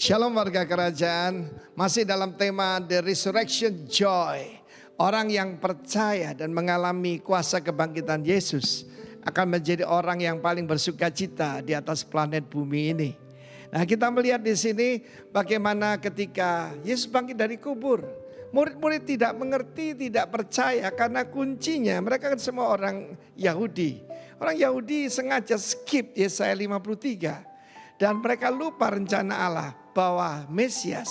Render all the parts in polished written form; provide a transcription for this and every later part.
Shalom warga kerajaan, masih dalam tema The Resurrection Joy. Orang yang percaya dan mengalami kuasa kebangkitan Yesus akan menjadi orang yang paling bersuka cita di atas planet bumi ini. Nah, kita melihat di sini bagaimana ketika Yesus bangkit dari kubur. Murid-murid tidak mengerti, tidak percaya karena kuncinya mereka kan semua orang Yahudi. Orang Yahudi sengaja skip Yesaya 53. Dan mereka lupa rencana Allah bahwa Mesias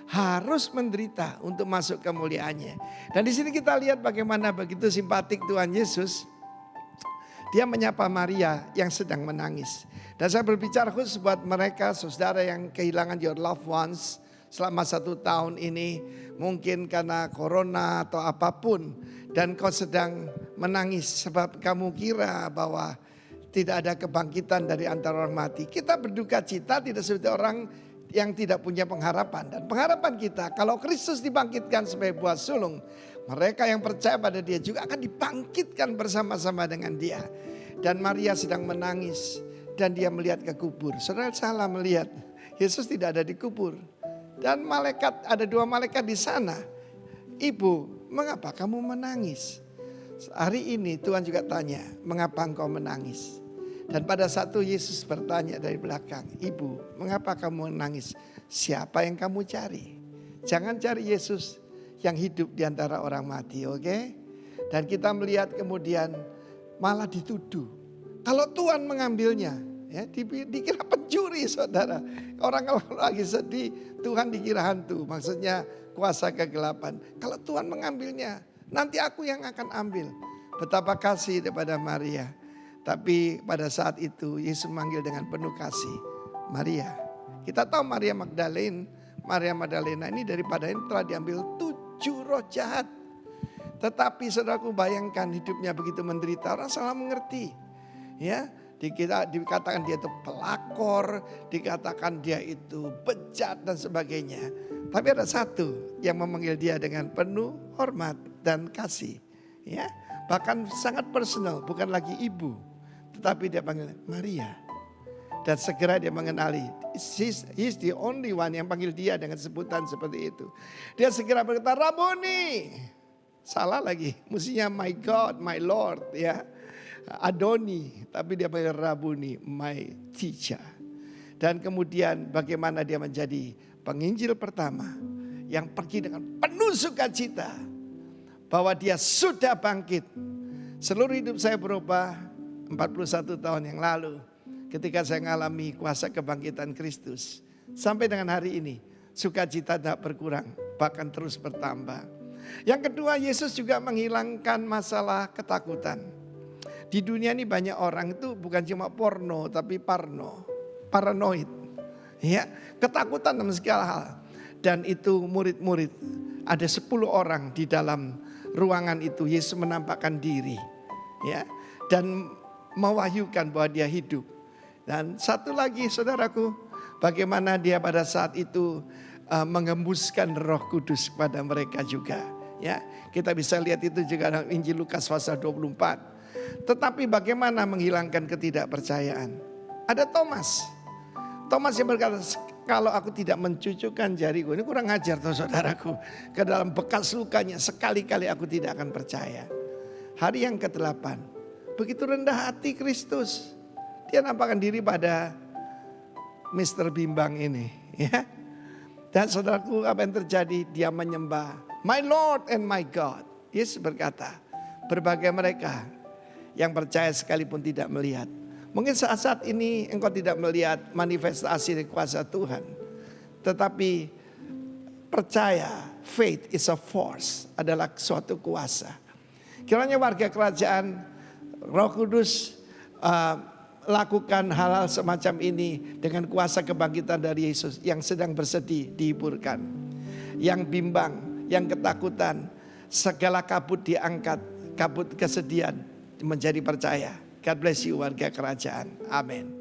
harus menderita untuk masuk kemuliaannya. Dan di sini kita lihat bagaimana begitu simpatik Tuhan Yesus. Dia menyapa Maria yang sedang menangis. Dan saya berbicara khusus buat mereka saudara yang kehilangan your loved ones selama 1 tahun ini. Mungkin karena corona atau apapun. Dan kau sedang menangis sebab kamu kira bahwa tidak ada kebangkitan dari antara orang mati. Kita berduka cita tidak seperti orang yang tidak punya pengharapan. Dan pengharapan kita kalau Kristus dibangkitkan sebagai buah sulung. Mereka yang percaya pada dia juga akan dibangkitkan bersama-sama dengan dia. Dan Maria sedang menangis. Dan dia melihat ke kubur. Saudara salah melihat. Yesus tidak ada di kubur. Dan ada 2 malaikat di sana. Ibu, mengapa kamu menangis? Hari ini Tuhan juga tanya, mengapa engkau menangis? Dan pada saat itu Yesus bertanya dari belakang, Ibu, mengapa kamu menangis? Siapa yang kamu cari? Jangan cari Yesus yang hidup di antara orang mati, oke? Dan kita melihat kemudian malah dituduh. Kalau Tuhan mengambilnya, ya dikira pencuri saudara. Orang kalau lagi sedih, Tuhan dikira hantu. Maksudnya kuasa kegelapan. Kalau Tuhan mengambilnya, nanti aku yang akan ambil. Betapa kasih kepada Maria. Tapi pada saat itu Yesus manggil dengan penuh kasih. Maria. Kita tahu Maria Magdalena ini daripada ini telah diambil 7 roh jahat. Tetapi saudaraku bayangkan hidupnya begitu menderita. Orang salah mengerti. Ya, dikatakan dia itu pelakor. Dikatakan dia itu bejat dan sebagainya. Tapi ada satu yang memanggil dia dengan penuh hormat dan kasih. Ya, bahkan sangat personal, bukan lagi ibu, tetapi dia panggil Maria. Dan segera dia mengenali, he's the only one yang panggil dia dengan sebutan seperti itu. Dia segera berkata, Rabuni. Salah lagi, mestinya my God, my Lord, ya. Adoni, tapi dia panggil Rabuni, my teacher. Dan kemudian bagaimana dia menjadi penginjil pertama yang pergi dengan penuh sukacita bahwa dia sudah bangkit. Seluruh hidup saya berubah 41 tahun yang lalu ketika saya mengalami kuasa kebangkitan Kristus. Sampai dengan hari ini sukacita tidak berkurang, bahkan terus bertambah. Yang kedua, Yesus juga menghilangkan masalah ketakutan. Di dunia ini banyak orang itu bukan cuma porno tapi paranoid. Ya, ketakutan dalam segala hal. Dan itu murid-murid, ada 10 orang di dalam ruangan itu. Yesus menampakkan diri, ya, dan mewahyukan bahwa dia hidup. Dan satu lagi saudaraku, bagaimana dia pada saat itu mengembuskan Roh Kudus kepada mereka juga. Ya, kita bisa lihat itu juga dalam Injil Lukas pasal 24. Tetapi bagaimana menghilangkan ketidakpercayaan? Ada Thomas yang berkata, kalau aku tidak mencucukkan jariku, ini kurang ajar tuh saudaraku, ke dalam bekas lukanya, sekali-kali aku tidak akan percaya. Hari yang ke-8, begitu rendah hati Kristus. Dia nampakkan diri pada Mr. Bimbang ini. Ya. Dan saudaraku, apa yang terjadi? Dia menyembah, my Lord and my God. Yesus berkata, berbagai mereka yang percaya sekalipun tidak melihat. Mungkin saat-saat ini engkau tidak melihat manifestasi kuasa Tuhan. Tetapi percaya, faith is a force, adalah suatu kuasa. Kiranya warga kerajaan, Roh Kudus lakukan hal-hal semacam ini dengan kuasa kebangkitan dari Yesus. Yang sedang bersedih dihiburkan. Yang bimbang, yang ketakutan, segala kabut diangkat, kabut kesedihan menjadi percaya. God bless you warga kerajaan. Amin.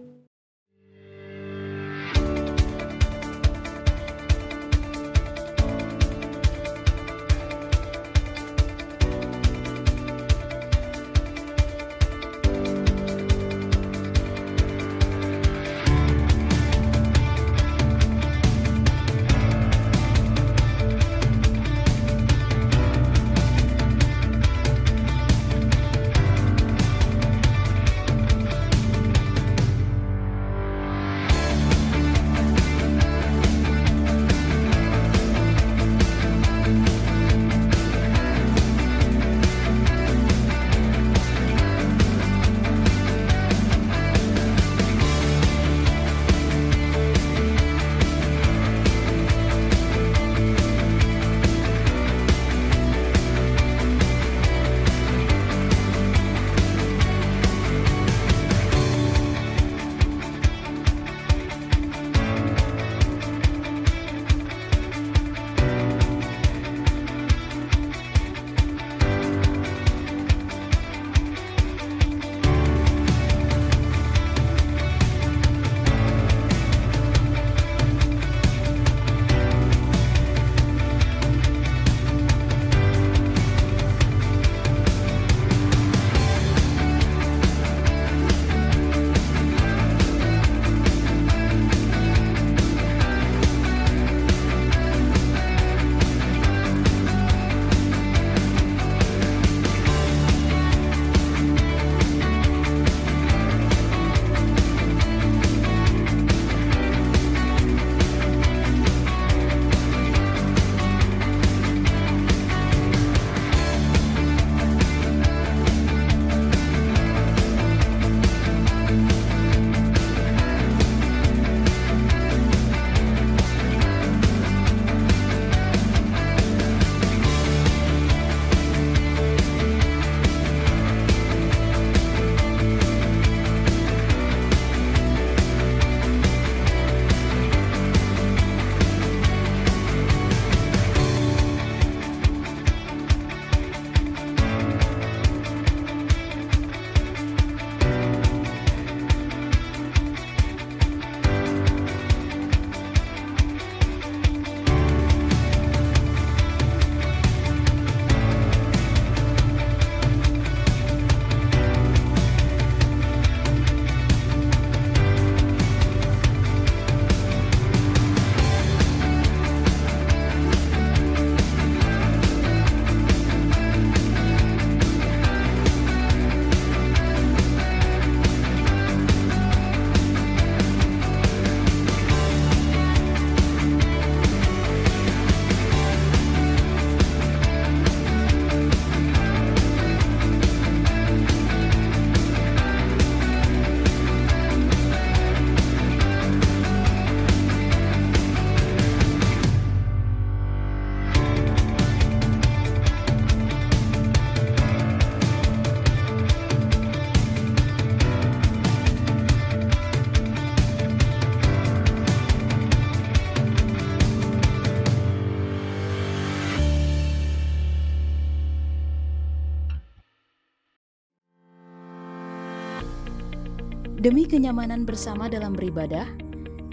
Demi kenyamanan bersama dalam beribadah,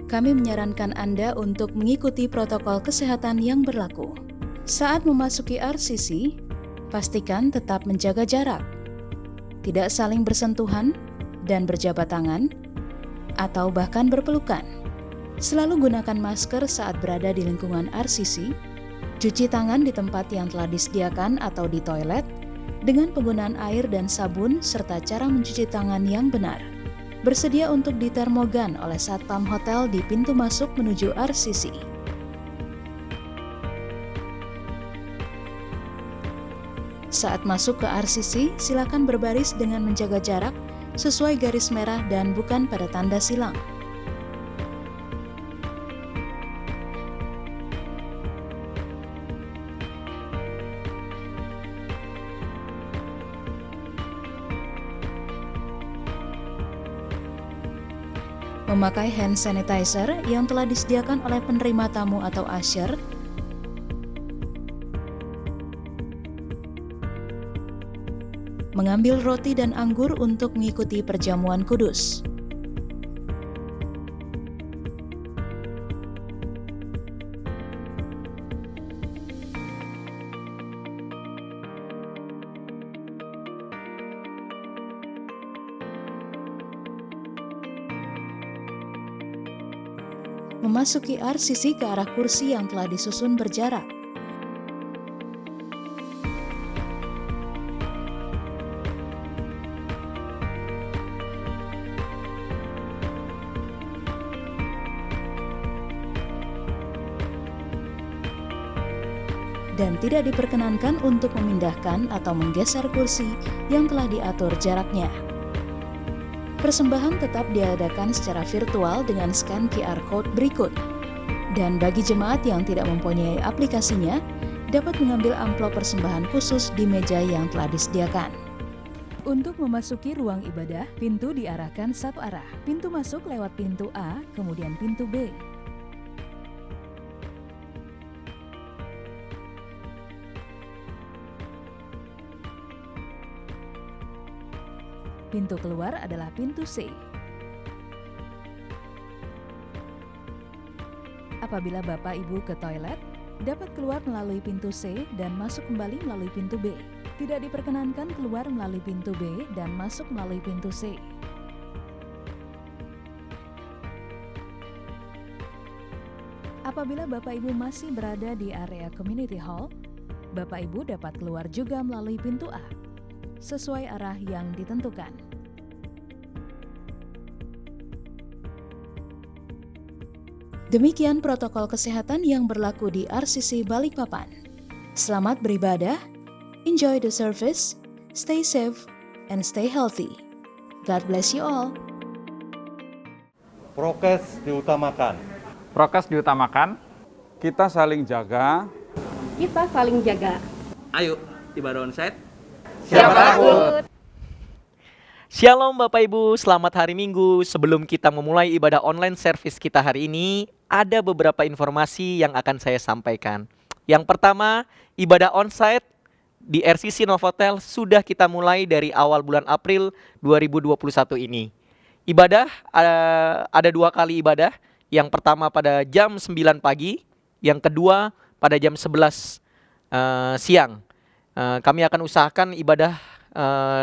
kami menyarankan Anda untuk mengikuti protokol kesehatan yang berlaku. Saat memasuki RCC, pastikan tetap menjaga jarak, tidak saling bersentuhan dan berjabat tangan, atau bahkan berpelukan. Selalu gunakan masker saat berada di lingkungan RCC, cuci tangan di tempat yang telah disediakan atau di toilet, dengan penggunaan air dan sabun serta cara mencuci tangan yang benar. Bersedia untuk ditermogan oleh satpam hotel di pintu masuk menuju RCC. Saat masuk ke RCC, silakan berbaris dengan menjaga jarak sesuai garis merah dan bukan pada tanda silang. Memakai hand sanitizer yang telah disediakan oleh penerima tamu atau usher. Mengambil roti dan anggur untuk mengikuti perjamuan kudus. Memasuki RCC ke arah kursi yang telah disusun berjarak. Dan tidak diperkenankan untuk memindahkan atau menggeser kursi yang telah diatur jaraknya. Persembahan tetap diadakan secara virtual dengan scan QR Code berikut. Dan bagi jemaat yang tidak mempunyai aplikasinya, dapat mengambil amplop persembahan khusus di meja yang telah disediakan. Untuk memasuki ruang ibadah, pintu diarahkan satu arah. Pintu masuk lewat pintu A, kemudian pintu B. Pintu keluar adalah pintu C. Apabila Bapak Ibu ke toilet, dapat keluar melalui pintu C dan masuk kembali melalui pintu B. Tidak diperkenankan keluar melalui pintu B dan masuk melalui pintu C. Apabila Bapak Ibu masih berada di area Community Hall, Bapak Ibu dapat keluar juga melalui pintu A, sesuai arah yang ditentukan. Demikian protokol kesehatan yang berlaku di RCC Balikpapan. Selamat beribadah, enjoy the service, stay safe, and stay healthy. God bless you all. Prokes diutamakan. Prokes diutamakan. Kita saling jaga. Kita saling jaga. Ayo, ibadah onsite. Siapa takut? Shalom Bapak Ibu, selamat hari Minggu. Sebelum kita memulai ibadah online service kita hari ini, ada beberapa informasi yang akan saya sampaikan. Yang pertama, ibadah onsite di RCC Novotel sudah kita mulai dari awal bulan April 2021 ini. Ibadah ada 2 kali ibadah. Yang pertama pada jam 9 pagi, yang kedua pada jam 11 siang. Kami akan usahakan ibadah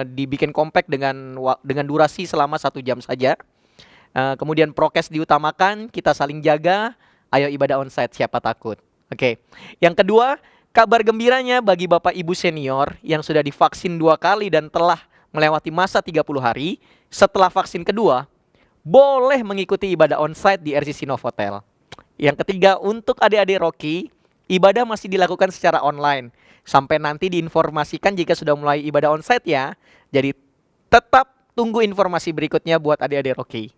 dibikin kompak dengan durasi selama 1 jam saja. Kemudian prokes diutamakan, kita saling jaga. Ayo ibadah onsite, siapa takut. Oke. Yang kedua, kabar gembiranya bagi Bapak Ibu senior yang sudah divaksin 2 kali dan telah melewati masa 30 hari, setelah vaksin kedua, boleh mengikuti ibadah onsite di RCC Novotel. Yang ketiga, untuk adik-adik Rocky, ibadah masih dilakukan secara online. Sampai nanti diinformasikan jika sudah mulai ibadah onsite ya. Jadi tetap tunggu informasi berikutnya buat adik-adik Rocky.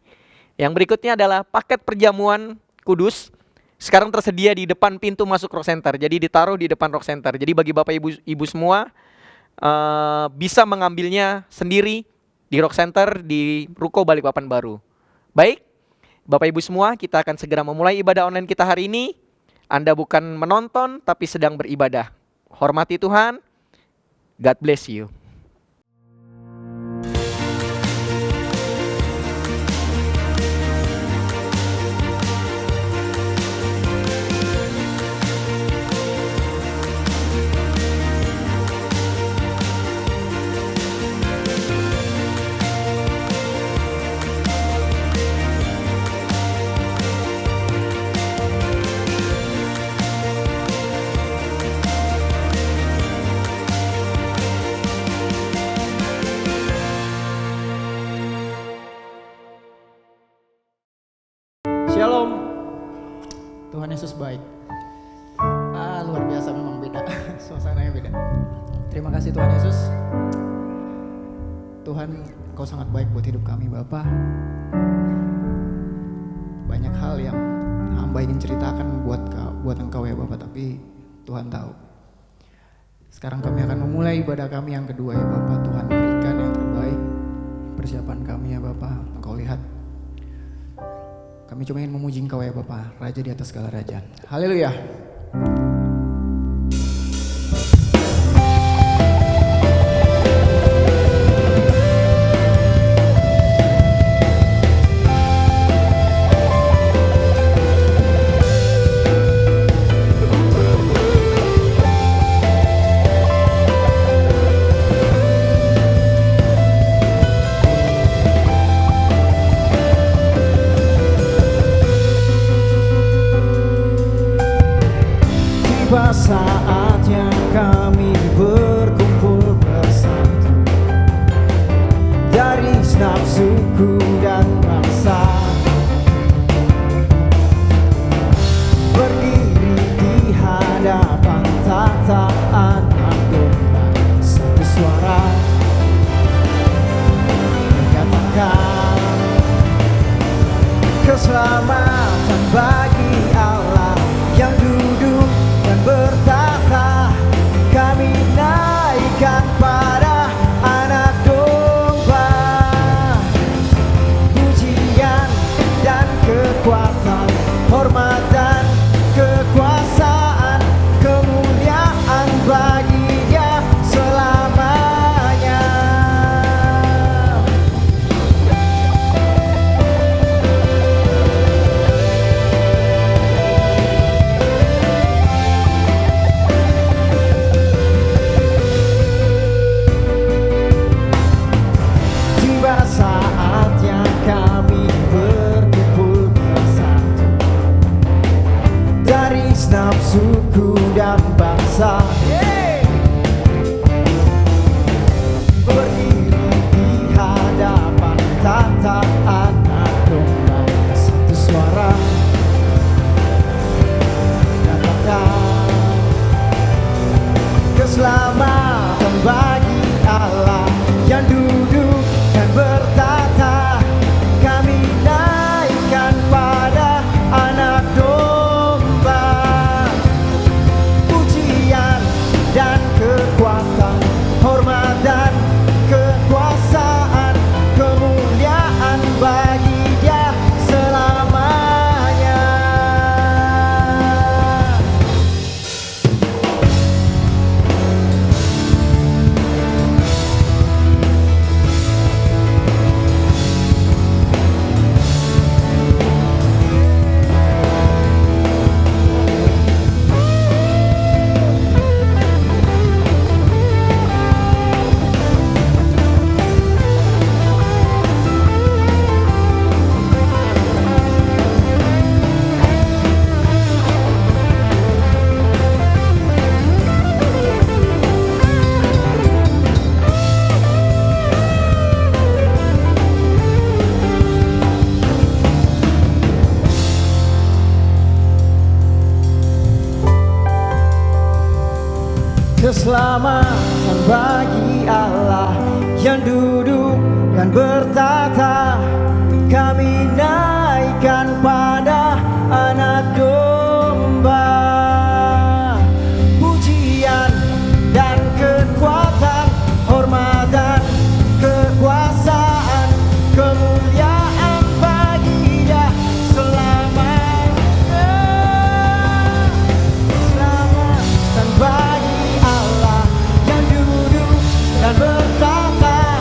Yang berikutnya adalah paket perjamuan kudus. Sekarang tersedia di depan pintu masuk Rock Center. Jadi ditaruh di depan Rock Center. Jadi bagi Bapak Ibu semua bisa mengambilnya sendiri di Rock Center di Ruko Balikpapan Baru. Baik, Bapak Ibu semua, kita akan segera memulai ibadah online kita hari ini. Anda bukan menonton tapi sedang beribadah. Hormati Tuhan. God bless you. Shalom. Tuhan Yesus baik. Luar biasa, memang beda. Suasananya beda. Terima kasih Tuhan Yesus. Tuhan, Engkau sangat baik buat hidup kami Bapa. Banyak hal yang hamba ingin ceritakan buat Engkau ya Bapa, tapi Tuhan tahu. Sekarang kami akan memulai ibadah kami yang kedua ya Bapa. Tuhan berikan yang terbaik persiapan kami ya Bapa. Engkau lihat, kami cuma ingin memuji Engkau ya Bapa, Raja di atas segala raja. Haleluya. Tiba saatnya kami berkumpul bersatu dari segenap suku dan bangsa, berdiri di hadapan tata anak domba, satu suara katakan keselamatan bagi Allah yang duduk dan bertata. Kami naikkan pada anak domba pujian dan kekuatan, hormat dan kekuasaan, kemuliaan bagi Dia selamanya. Tiba saatnya kami berkumpul bersatu dari segenap suku dan bangsa, berdiri di hadapan tata anak domba, satu suara katakan keselamatan bagi Allah yang duduk dan bertata. Kami naikkan pada anak domba pujian dan kekuatan, hormat dan kekuasaan, kemuliaan bagi Dia selamanya. Keselamatan bagi Allah yang duduk dan bertata. Kami naikkan pada anak domba pujian dan kekuatan, hormat dan kekuasaan, kemuliaan bagi Dia selamanya. Keselamatan bagi Allah yang duduk dan bertata.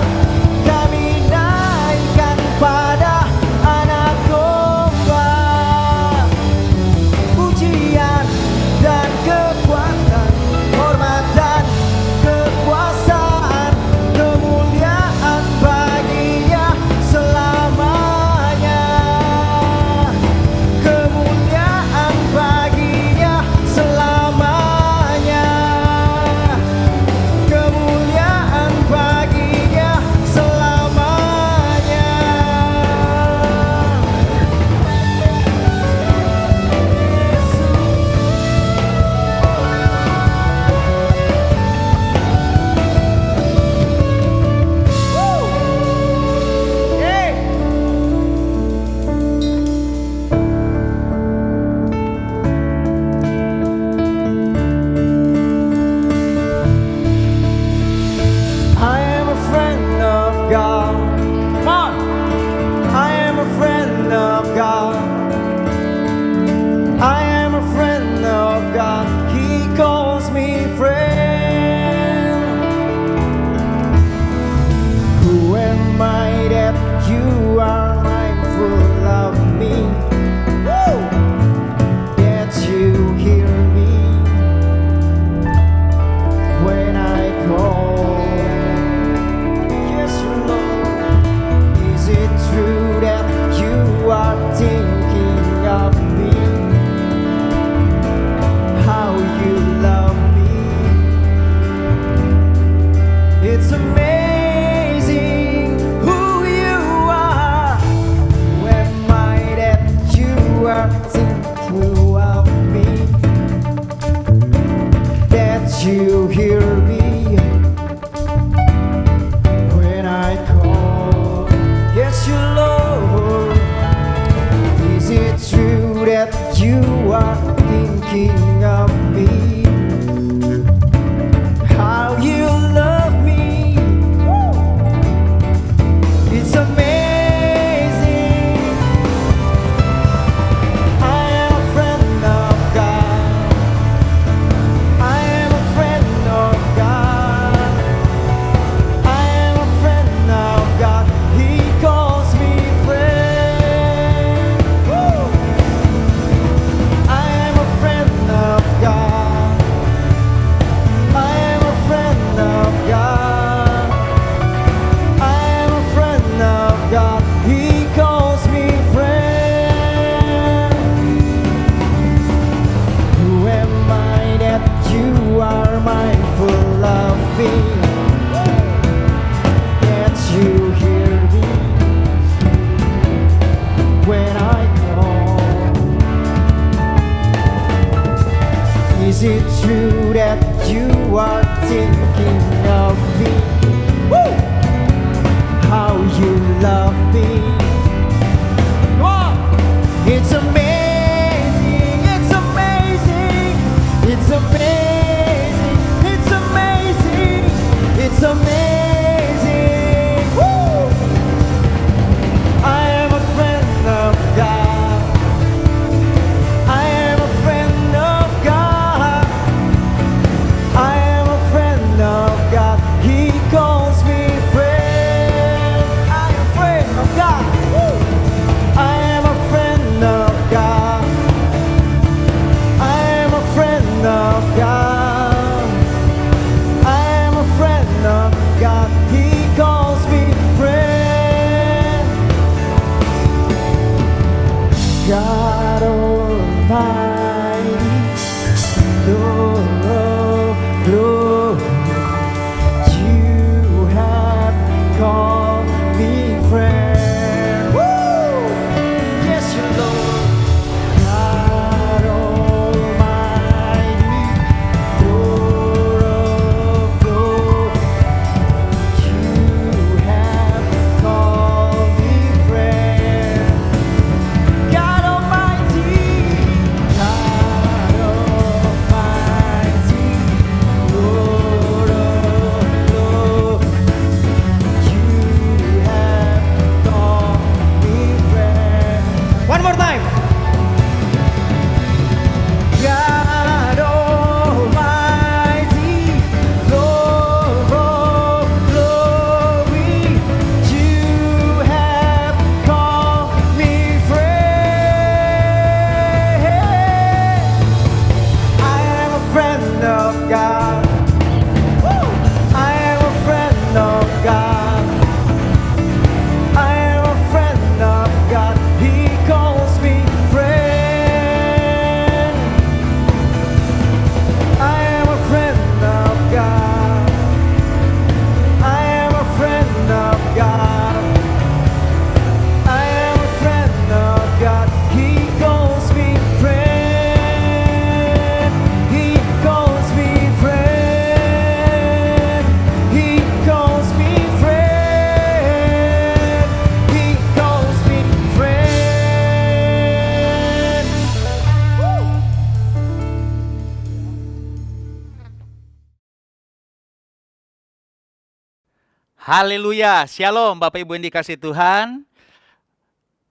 Haleluya, shalom Bapak Ibu yang dikasih Tuhan.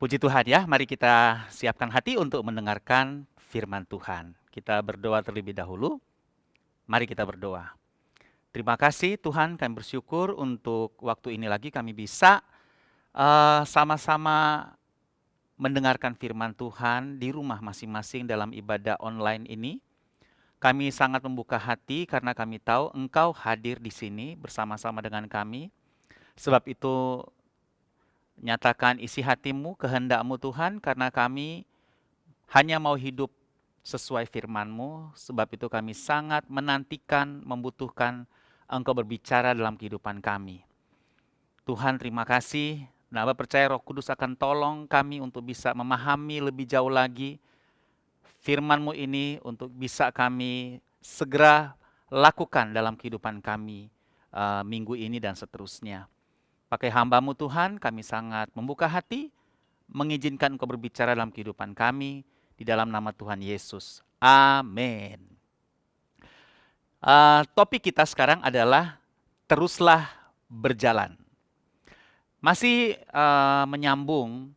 Puji Tuhan ya, mari kita siapkan hati untuk mendengarkan firman Tuhan. Kita berdoa terlebih dahulu. Mari kita berdoa. Terima kasih Tuhan, kami bersyukur untuk waktu ini lagi kami bisa sama-sama mendengarkan firman Tuhan di rumah masing-masing dalam ibadah online ini. Kami sangat membuka hati karena kami tahu Engkau hadir di sini bersama-sama dengan kami. Sebab itu nyatakan isi hatimu, kehendak-Mu Tuhan, karena kami hanya mau hidup sesuai firman-Mu. Sebab itu kami sangat menantikan, membutuhkan Engkau berbicara dalam kehidupan kami. Tuhan terima kasih, dan Bapa percaya Roh Kudus akan tolong kami untuk bisa memahami lebih jauh lagi firman-Mu ini untuk bisa kami segera lakukan dalam kehidupan kami minggu ini dan seterusnya. Pakai hamba-Mu Tuhan, kami sangat membuka hati, mengizinkan Engkau berbicara dalam kehidupan kami, di dalam nama Tuhan Yesus. Amin. Topik kita sekarang adalah teruslah berjalan. Masih menyambung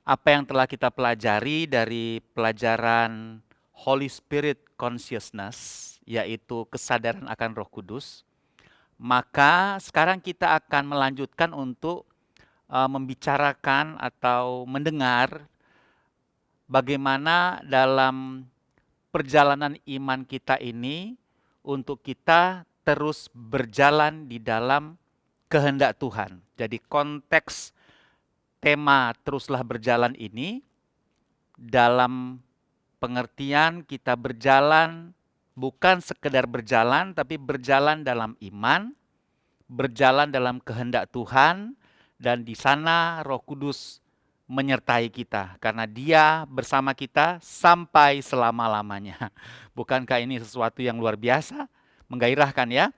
apa yang telah kita pelajari dari pelajaran Holy Spirit Consciousness, yaitu kesadaran akan Roh Kudus. Maka sekarang kita akan melanjutkan untuk membicarakan atau mendengar bagaimana dalam perjalanan iman kita ini untuk kita terus berjalan di dalam kehendak Tuhan. Jadi konteks tema teruslah berjalan ini dalam pengertian kita berjalan bukan sekedar berjalan, tapi berjalan dalam iman, berjalan dalam kehendak Tuhan, dan di sana Roh Kudus menyertai kita, karena Dia bersama kita sampai selama-lamanya. Bukankah ini sesuatu yang luar biasa, menggairahkan ya?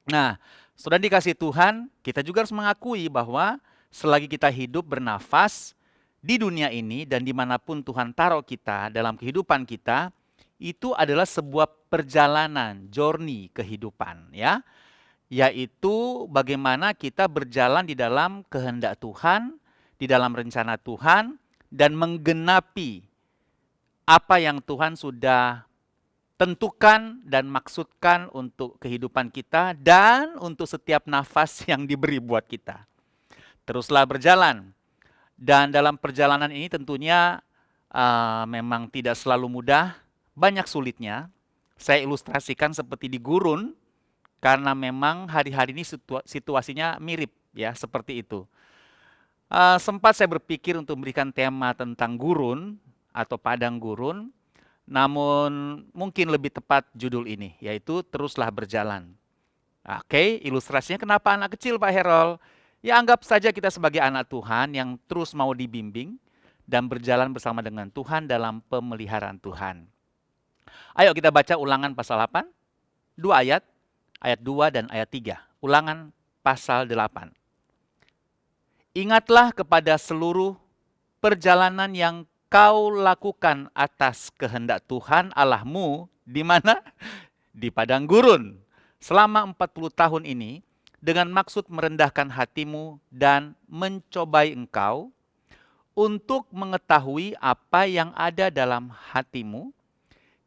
Nah, saudara dikasih Tuhan, kita juga harus mengakui bahwa selagi kita hidup bernafas di dunia ini dan dimanapun Tuhan taruh kita dalam kehidupan kita, itu adalah sebuah perjalanan, journey kehidupan ya. Yaitu bagaimana kita berjalan di dalam kehendak Tuhan, di dalam rencana Tuhan, dan menggenapi apa yang Tuhan sudah tentukan dan maksudkan untuk kehidupan kita dan untuk setiap nafas yang diberi buat kita. Teruslah berjalan. Dan dalam perjalanan ini tentunya memang tidak selalu mudah, banyak sulitnya. Saya ilustrasikan seperti di gurun, karena memang hari-hari ini situasinya mirip ya, seperti itu. Sempat saya berpikir untuk memberikan tema tentang gurun atau padang gurun, namun mungkin lebih tepat judul ini, yaitu teruslah berjalan. Oke, ilustrasinya kenapa anak kecil Pak Herol? Ya anggap saja kita sebagai anak Tuhan yang terus mau dibimbing dan berjalan bersama dengan Tuhan dalam pemeliharaan Tuhan. Ayo kita baca Ulangan pasal 8, 2 ayat 2 dan ayat 3. Ulangan pasal 8. Ingatlah kepada seluruh perjalanan yang kau lakukan atas kehendak Tuhan Allahmu di mana? Di padang gurun. Selama 40 tahun ini dengan maksud merendahkan hatimu dan mencobai engkau untuk mengetahui apa yang ada dalam hatimu,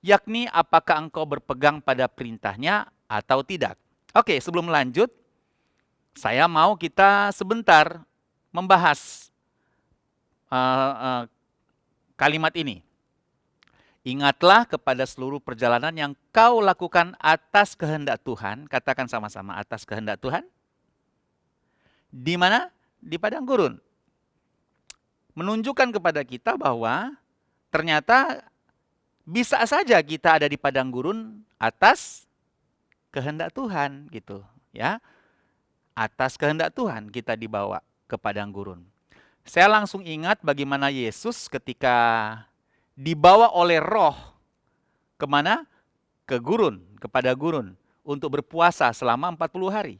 yakni apakah engkau berpegang pada perintahnya atau tidak. Oke, sebelum lanjut, saya mau kita sebentar membahas kalimat ini. Ingatlah kepada seluruh perjalanan yang kau lakukan atas kehendak Tuhan. Katakan sama-sama, atas kehendak Tuhan. Di mana? Di padang gurun. Menunjukkan kepada kita bahwa ternyata bisa saja kita ada di padang gurun atas kehendak Tuhan gitu ya. Atas kehendak Tuhan kita dibawa ke padang gurun. Saya langsung ingat bagaimana Yesus ketika dibawa oleh Roh kemana? Ke gurun, kepada gurun untuk berpuasa selama 40 hari.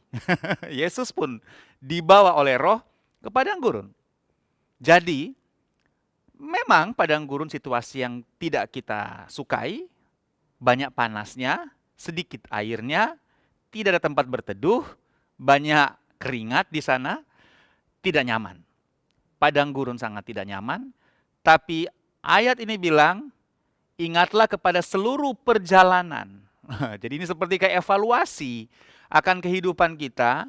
Yesus pun dibawa oleh Roh ke padang gurun. Jadi memang padang gurun situasi yang tidak kita sukai, banyak panasnya, sedikit airnya, tidak ada tempat berteduh, banyak keringat di sana, tidak nyaman. Padang gurun sangat tidak nyaman, tapi ayat ini bilang, ingatlah kepada seluruh perjalanan. Jadi ini seperti kayak evaluasi akan kehidupan kita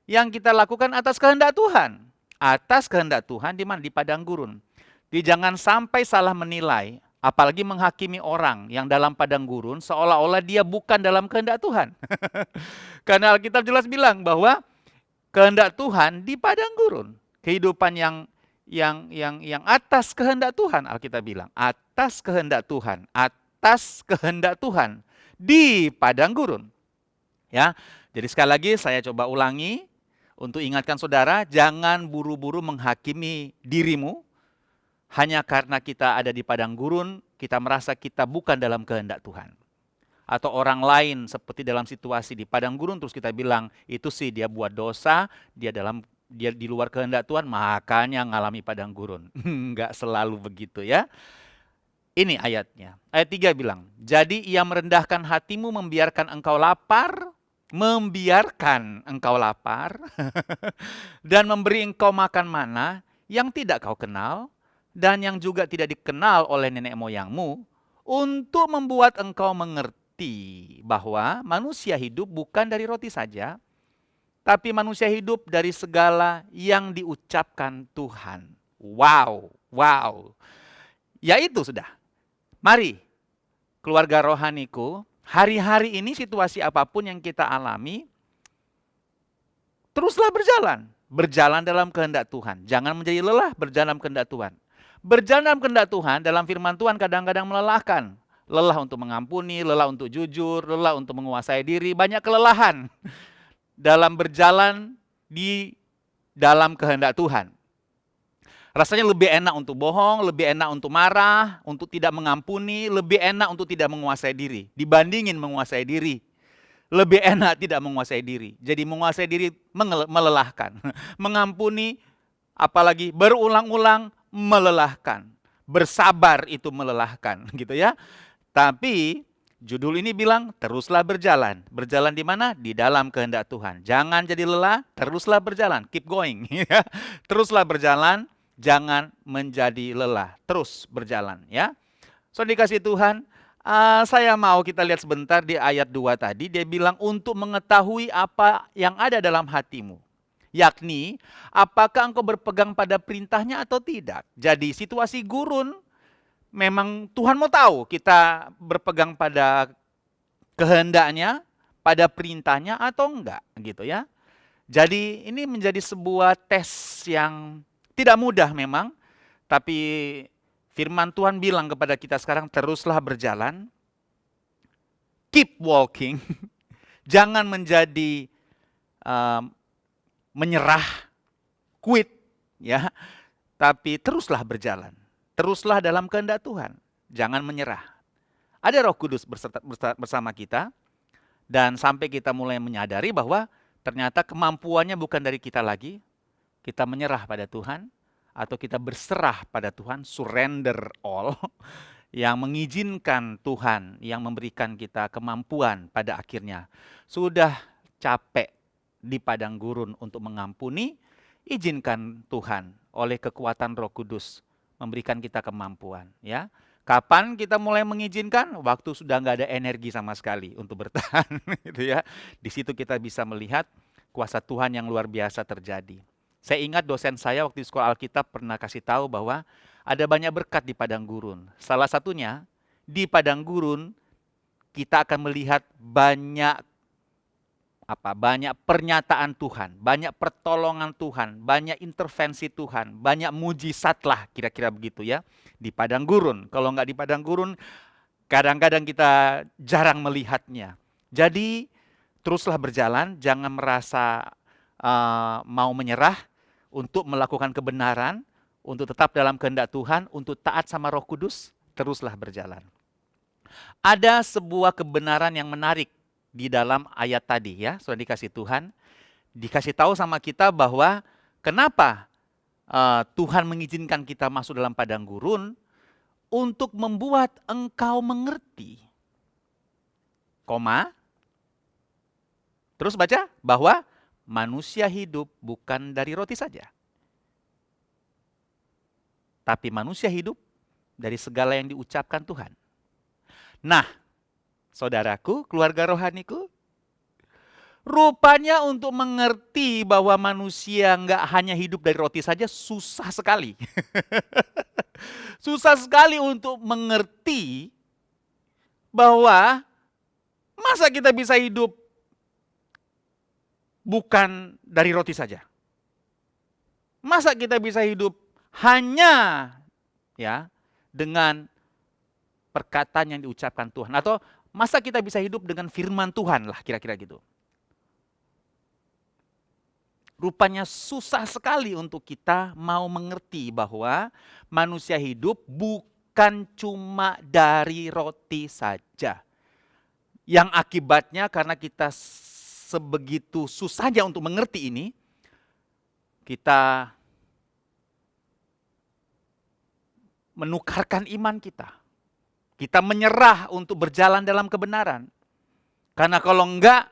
yang kita lakukan atas kehendak Tuhan. Atas kehendak Tuhan di mana? Di padang gurun. Jadi jangan sampai salah menilai, apalagi menghakimi orang yang dalam padang gurun seolah-olah dia bukan dalam kehendak Tuhan. Karena Alkitab jelas bilang bahwa kehendak Tuhan di padang gurun. Kehidupan yang atas kehendak Tuhan, Alkitab bilang. Atas kehendak Tuhan. Atas kehendak Tuhan. Di padang gurun. Ya, jadi sekali lagi saya coba ulangi untuk ingatkan saudara, jangan buru-buru menghakimi dirimu hanya karena kita ada di padang gurun, kita merasa kita bukan dalam kehendak Tuhan. Atau orang lain seperti dalam situasi di padang gurun terus kita bilang, itu sih dia buat dosa, dia di luar kehendak Tuhan, makanya ngalami padang gurun. Enggak selalu begitu ya. Ini ayatnya. Ayat 3 bilang, jadi ia merendahkan hatimu, membiarkan engkau lapar, dan memberi engkau makan mana yang tidak kau kenal, dan yang juga tidak dikenal oleh nenek moyangmu, untuk membuat engkau mengerti bahwa manusia hidup bukan dari roti saja, tapi manusia hidup dari segala yang diucapkan Tuhan. Wow. Ya itu sudah. Mari, keluarga rohaniku, hari-hari ini situasi apapun yang kita alami, teruslah berjalan. Berjalan dalam kehendak Tuhan. Jangan menjadi lelah berjalan dalam kehendak Tuhan. Berjalan dalam kehendak Tuhan, dalam firman Tuhan kadang-kadang melelahkan. Lelah untuk mengampuni, lelah untuk jujur, lelah untuk menguasai diri, banyak kelelahan dalam berjalan di dalam kehendak Tuhan. Rasanya lebih enak untuk bohong, lebih enak untuk marah, untuk tidak mengampuni, lebih enak untuk tidak menguasai diri. Dibandingin menguasai diri, lebih enak tidak menguasai diri. Jadi menguasai diri melelahkan. Mengampuni, apalagi berulang-ulang, melelahkan. Bersabar itu melelahkan, gitu ya. Tapi judul ini bilang teruslah berjalan. Berjalan di mana? Di dalam kehendak Tuhan. Jangan jadi lelah, teruslah berjalan. Keep going. Teruslah berjalan. Jangan menjadi lelah, terus berjalan ya. So dikasih Tuhan, saya mau kita lihat sebentar di ayat 2 tadi, dia bilang untuk mengetahui apa yang ada dalam hatimu. Yakni, apakah engkau berpegang pada perintahnya atau tidak. Jadi situasi gurun, memang Tuhan mau tahu kita berpegang pada kehendaknya, pada perintahnya atau enggak gitu ya. Jadi ini menjadi sebuah tes yang tidak mudah memang, tapi firman Tuhan bilang kepada kita sekarang, teruslah berjalan, keep walking, jangan menjadi menyerah, quit, ya, tapi teruslah berjalan, teruslah dalam kehendak Tuhan, jangan menyerah. Ada Roh Kudus bersama kita, dan sampai kita mulai menyadari bahwa ternyata kemampuannya bukan dari kita lagi. Kita menyerah pada Tuhan, atau kita berserah pada Tuhan, surrender all, yang mengizinkan Tuhan, yang memberikan kita kemampuan pada akhirnya. Sudah capek di padang gurun untuk mengampuni, izinkan Tuhan oleh kekuatan Roh Kudus memberikan kita kemampuan. Ya, kapan kita mulai mengizinkan? Waktu sudah nggak ada energi sama sekali untuk bertahan, gitu ya. Di situ kita bisa melihat kuasa Tuhan yang luar biasa terjadi. Saya ingat dosen saya waktu di sekolah Alkitab pernah kasih tahu bahwa ada banyak berkat di padang gurun. Salah satunya di padang gurun kita akan melihat banyak pernyataan Tuhan, banyak pertolongan Tuhan, banyak intervensi Tuhan, banyak mujizat lah kira-kira begitu ya di padang gurun. Kalau nggak di padang gurun kadang-kadang kita jarang melihatnya. Jadi teruslah berjalan, jangan merasa mau menyerah untuk melakukan kebenaran, untuk tetap dalam kehendak Tuhan, untuk taat sama Roh Kudus, teruslah berjalan. Ada sebuah kebenaran yang menarik di dalam ayat tadi ya, sudah dikasih Tuhan, dikasih tahu sama kita bahwa kenapa Tuhan mengizinkan kita masuk dalam padang gurun untuk membuat engkau mengerti. Koma. Terus baca bahwa manusia hidup bukan dari roti saja, tapi manusia hidup dari segala yang diucapkan Tuhan. Nah, saudaraku, keluarga rohaniku, rupanya untuk mengerti bahwa manusia nggak hanya hidup dari roti saja susah sekali. Susah sekali untuk mengerti bahwa masa kita bisa hidup bukan dari roti saja. Masa kita bisa hidup hanya ya dengan perkataan yang diucapkan Tuhan, atau masa kita bisa hidup dengan firman Tuhan lah, kira-kira gitu. Rupanya susah sekali untuk kita mau mengerti bahwa manusia hidup bukan cuma dari roti saja. Yang akibatnya karena kita sebegitu susahnya untuk mengerti ini, kita menukarkan iman kita. Kita menyerah untuk berjalan dalam kebenaran. Karena kalau enggak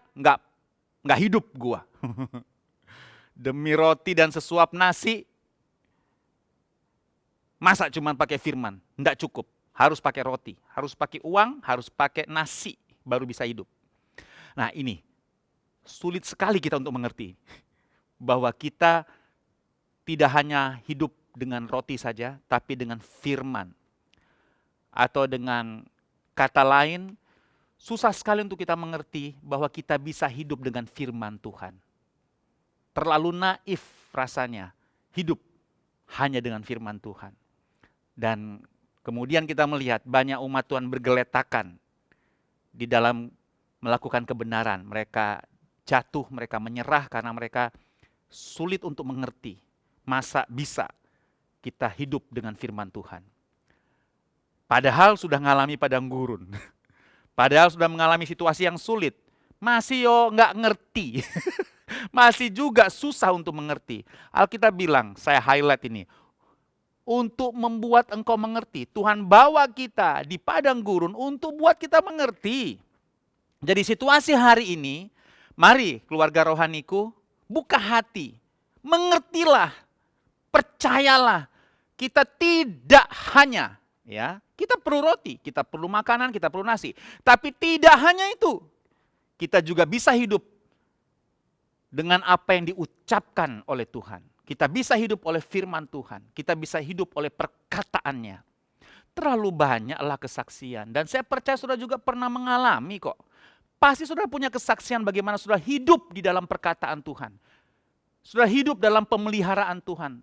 hidup gua. Demi roti dan sesuap nasi, masa cuma pakai firman? Enggak cukup, harus pakai roti, harus pakai uang, harus pakai nasi, baru bisa hidup. Nah ini, sulit sekali kita untuk mengerti. Bahwa kita tidak hanya hidup dengan roti saja, tapi dengan firman. Atau dengan kata lain, susah sekali untuk kita mengerti bahwa kita bisa hidup dengan firman Tuhan. Terlalu naif rasanya hidup hanya dengan firman Tuhan. Dan kemudian kita melihat banyak umat Tuhan bergeletakan di dalam melakukan kebenaran. Mereka jatuh, mereka menyerah karena mereka sulit untuk mengerti. Masa bisa kita hidup dengan firman Tuhan. Padahal sudah mengalami padang gurun. Padahal sudah mengalami situasi yang sulit. Masih nggak ngerti. Masih juga susah untuk mengerti. Alkitab bilang, saya highlight ini. Untuk membuat engkau mengerti. Tuhan bawa kita di padang gurun untuk buat kita mengerti. Jadi situasi hari ini, mari keluarga rohaniku, buka hati. Mengertilah, percayalah. Kita tidak hanya, ya, kita perlu roti, kita perlu makanan, kita perlu nasi. Tapi tidak hanya itu. Kita juga bisa hidup dengan apa yang diucapkan oleh Tuhan. Kita bisa hidup oleh firman Tuhan. Kita bisa hidup oleh perkataannya. Terlalu banyaklah kesaksian. Dan saya percaya saudara juga pernah mengalami kok. Pasti saudara punya kesaksian bagaimana saudara hidup di dalam perkataan Tuhan. Saudara hidup dalam pemeliharaan Tuhan.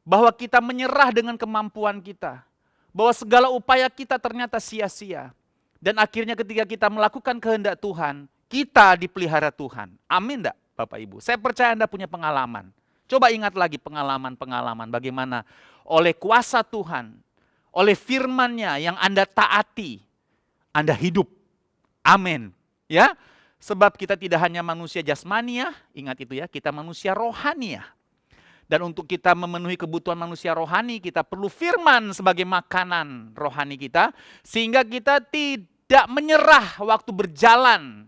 Bahwa kita menyerah dengan kemampuan kita. Bahwa segala upaya kita ternyata sia-sia. Dan akhirnya ketika kita melakukan kehendak Tuhan, kita dipelihara Tuhan. Amin enggak Bapak Ibu? Saya percaya Anda punya pengalaman. Coba ingat lagi pengalaman-pengalaman bagaimana oleh kuasa Tuhan, oleh firman-Nya yang Anda taati, Anda hidup. Amin. Ya, sebab kita tidak hanya manusia jasmania, ingat itu ya, kita manusia rohania. Dan untuk kita memenuhi kebutuhan manusia rohani, kita perlu firman sebagai makanan rohani kita, sehingga kita tidak menyerah waktu berjalan,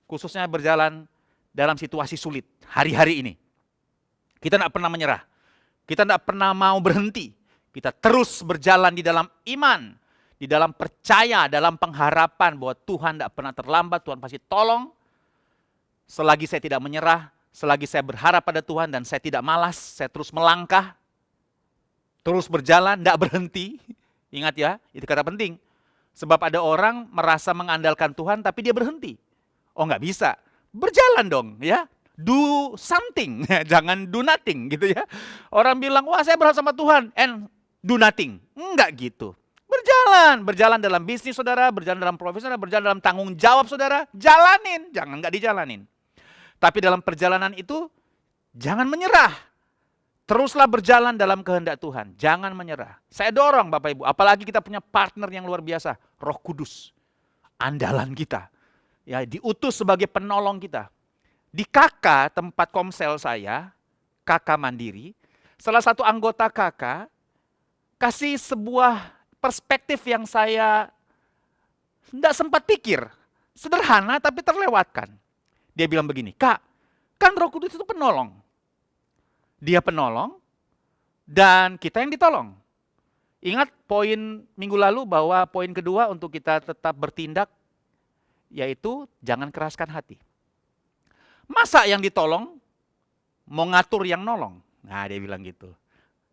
khususnya berjalan dalam situasi sulit hari-hari ini. Kita tidak pernah menyerah. Kita tidak pernah mau berhenti. Kita terus berjalan di dalam iman. Di dalam percaya, dalam pengharapan bahwa Tuhan tidak pernah terlambat. Tuhan pasti tolong. Selagi saya tidak menyerah. Selagi saya berharap pada Tuhan dan saya tidak malas. Saya terus melangkah. Terus berjalan, tidak berhenti. Ingat ya, itu kata penting. Sebab ada orang merasa mengandalkan Tuhan tapi dia berhenti. Oh nggak bisa. Berjalan dong ya, do something, jangan do nothing gitu ya. Orang bilang, wah saya berharap sama Tuhan, and do nothing. Enggak gitu. Berjalan dalam bisnis saudara, berjalan dalam profesi saudara, berjalan dalam tanggung jawab saudara, jalanin, jangan enggak dijalanin. Tapi dalam perjalanan itu, jangan menyerah. Teruslah berjalan dalam kehendak Tuhan, jangan menyerah. Saya dorong Bapak Ibu, apalagi kita punya partner yang luar biasa, Roh Kudus, andalan kita. Ya, diutus sebagai penolong kita. Di KK, tempat komsel saya, KK Mandiri, salah satu anggota KK kasih sebuah perspektif yang saya tidak sempat pikir. Sederhana tapi terlewatkan. Dia bilang begini, Kak, Kan Roh Kudus itu penolong. Dia penolong dan kita yang ditolong. Ingat poin minggu lalu bahwa poin kedua untuk kita tetap bertindak yaitu jangan keraskan hati. Masa yang ditolong mau ngatur yang nolong? Nah, dia bilang gitu.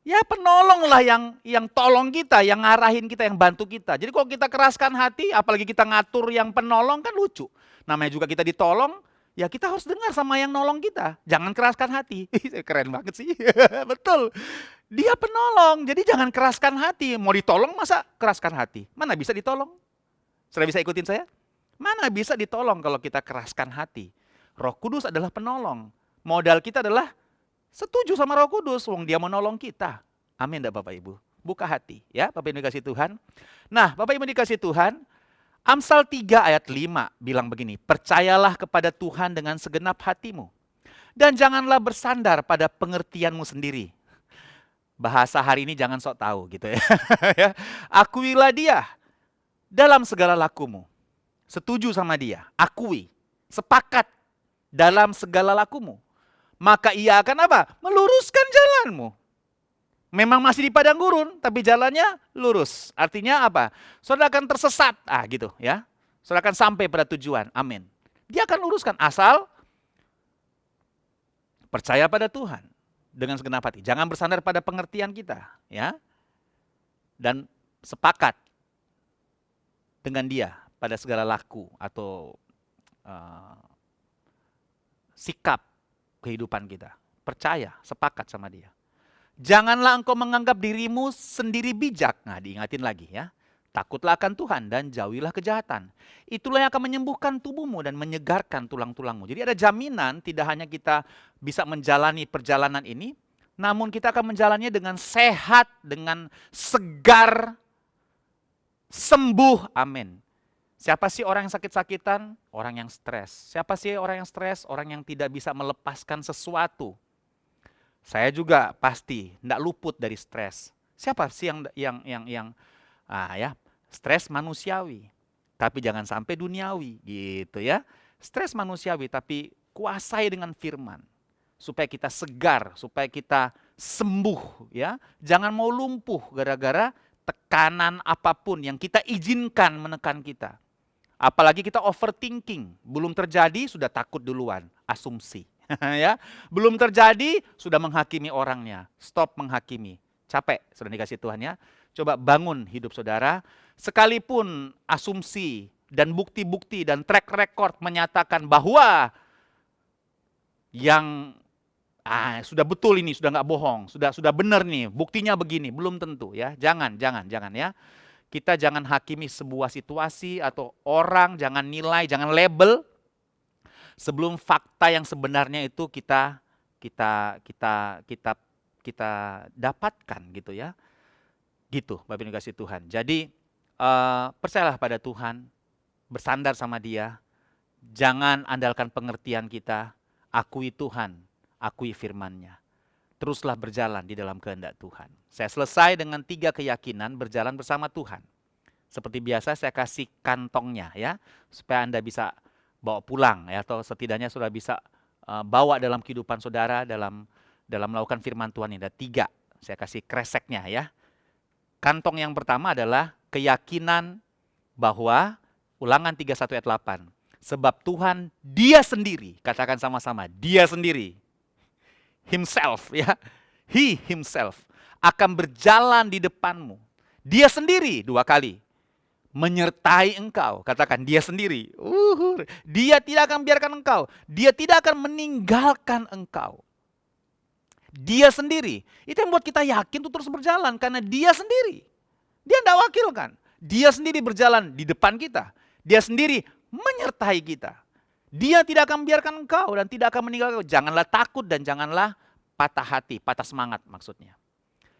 Ya penolong lah yang tolong kita, yang ngarahin kita, yang bantu kita. Jadi kalau kita keraskan hati, apalagi kita ngatur yang penolong kan lucu. Namanya juga kita ditolong, ya kita harus dengar sama yang nolong kita. Jangan keraskan hati. Keren banget sih. Betul. Dia penolong, jadi jangan keraskan hati. Mau ditolong masa keraskan hati? Mana bisa ditolong? Sudah bisa ikutin saya? Mana bisa ditolong kalau kita keraskan hati? Roh Kudus adalah penolong. Modal kita adalah setuju sama Roh Kudus, wong dia menolong kita. Amin enggak Bapak Ibu? Buka hati ya, Bapak Ibu dikasih Tuhan. Nah, Bapak Ibu dikasih Tuhan, Amsal 3 ayat 5 bilang begini, percayalah kepada Tuhan dengan segenap hatimu. Dan janganlah bersandar pada pengertianmu sendiri. Bahasa hari ini jangan sok tahu gitu ya. Akuilah dia dalam segala lakumu. Setuju sama dia, akui, sepakat dalam segala lakumu. Maka ia akan apa? Meluruskan jalanmu. Memang masih di padang gurun, tapi jalannya lurus. Artinya apa? Saudara akan tersesat. Gitu ya. Saudara akan sampai pada tujuan. Amin. Dia akan luruskan asal percaya pada Tuhan dengan segenap hati. Jangan bersandar pada pengertian kita, ya. Dan sepakat dengan dia pada segala laku atau sikap kehidupan kita. Percaya, sepakat sama dia. Janganlah engkau menganggap dirimu sendiri bijak. Nah, diingatin lagi ya. Takutlah akan Tuhan dan jauhilah kejahatan. Itulah yang akan menyembuhkan tubuhmu dan menyegarkan tulang-tulangmu. Jadi ada jaminan tidak hanya kita bisa menjalani perjalanan ini, namun kita akan menjalannya dengan sehat, dengan segar, sembuh. Amin. Siapa sih orang yang sakit-sakitan? Orang yang stres. Siapa sih orang yang stres? Orang yang tidak bisa melepaskan sesuatu. Saya juga pasti tidak luput dari stres. Siapa sih yang stres manusiawi, tapi jangan sampai duniawi, gitu ya. Stres manusiawi, tapi kuasai dengan firman, supaya kita segar, supaya kita sembuh, ya. Jangan mau lumpuh gara-gara tekanan apapun yang kita izinkan menekan kita. Apalagi kita overthinking, belum terjadi sudah takut duluan, asumsi. Ya, belum terjadi sudah menghakimi orangnya. Stop menghakimi. Capek sudah dikasih Tuhan ya. Coba bangun hidup saudara. Sekalipun asumsi dan bukti-bukti dan track record menyatakan bahwa yang sudah betul ini, sudah nggak bohong, sudah benar nih, buktinya begini, belum tentu ya. Jangan ya. Kita jangan hakimi sebuah situasi atau orang, jangan nilai, jangan label sebelum fakta yang sebenarnya itu kita dapatkan gitu ya. Gitu Bapak Ibu kasih Tuhan. Jadi percayalah pada Tuhan, bersandar sama Dia. Jangan andalkan pengertian kita, akui Tuhan, akui firman-Nya. Teruslah berjalan di dalam kehendak Tuhan. Saya selesai dengan 3 keyakinan berjalan bersama Tuhan. Seperti biasa saya kasih kantongnya ya, supaya Anda bisa bawa pulang ya, atau setidaknya sudah bisa bawa dalam kehidupan saudara dalam melakukan firman Tuhan ini. Ada 3, saya kasih kreseknya ya. Kantong yang pertama adalah keyakinan bahwa Ulangan 31 ayat 8. Sebab Tuhan Dia sendiri, katakan sama-sama, Dia sendiri. Himself ya. He himself akan berjalan di depanmu. Dia sendiri 2 kali. Menyertai engkau, katakan Dia sendiri. Dia tidak akan biarkan engkau. Dia tidak akan meninggalkan engkau. Dia sendiri. Itu yang buat kita yakin untuk terus berjalan. Karena Dia sendiri. Dia tidak wakilkan. Dia sendiri berjalan di depan kita. Dia sendiri menyertai kita. Dia tidak akan membiarkan engkau dan tidak akan meninggalkan engkau. Janganlah takut dan janganlah patah hati, patah semangat maksudnya.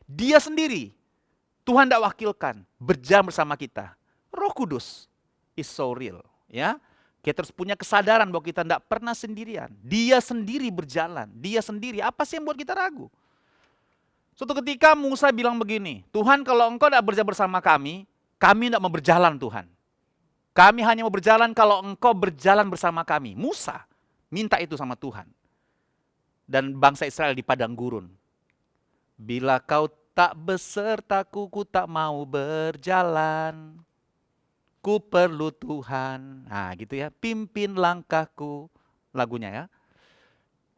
Dia sendiri, Tuhan tidak wakilkan, berjalan bersama kita. Roh Kudus is so real. Ya, kita harus punya kesadaran bahwa kita tidak pernah sendirian. Dia sendiri berjalan, Dia sendiri. Apa sih yang buat kita ragu? Suatu ketika Musa bilang begini, Tuhan kalau engkau tidak berjalan bersama kami tidak mau berjalan Tuhan. Kami hanya mau berjalan kalau engkau berjalan bersama kami. Musa minta itu sama Tuhan. dan bangsa Israel di padang gurun. Bila kau tak besertaku, ku tak mau berjalan. Ku perlu Tuhan. Nah gitu ya, pimpin langkahku. Lagunya ya.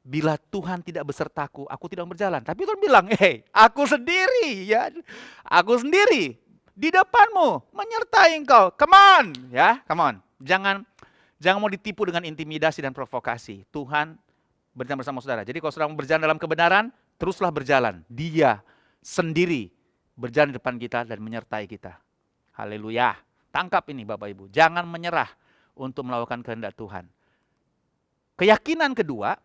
Bila Tuhan tidak besertaku, aku tidak berjalan. Tapi Tuhan bilang, aku sendiri ya. Aku sendiri di depanmu, menyertai engkau. Come on, ya, come on. Jangan mau ditipu dengan intimidasi dan provokasi. Tuhan berjalan bersama saudara. Jadi kalau saudara mau berjalan dalam kebenaran, teruslah berjalan. Dia sendiri berjalan di depan kita dan menyertai kita. Haleluya. Tangkap ini Bapak Ibu. Jangan menyerah untuk melakukan kehendak Tuhan. Keyakinan kedua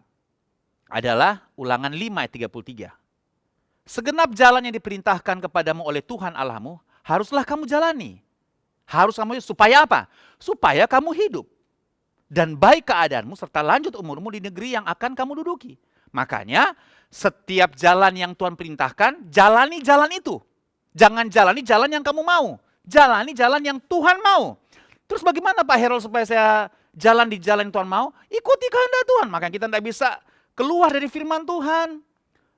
adalah Ulangan 5 ayat 33. Segenap jalan yang diperintahkan kepadamu oleh Tuhan Allahmu, haruslah kamu jalani. Harus kamu, supaya apa? Supaya kamu hidup. Dan baik keadaanmu serta lanjut umurmu di negeri yang akan kamu duduki. Makanya setiap jalan yang Tuhan perintahkan, jalani jalan itu. Jangan jalani jalan yang kamu mau. Jalani jalan yang Tuhan mau. Terus bagaimana Pak Harold supaya saya jalan di jalan yang Tuhan mau? Ikuti kehendak Tuhan. Makanya kita tidak bisa keluar dari firman Tuhan.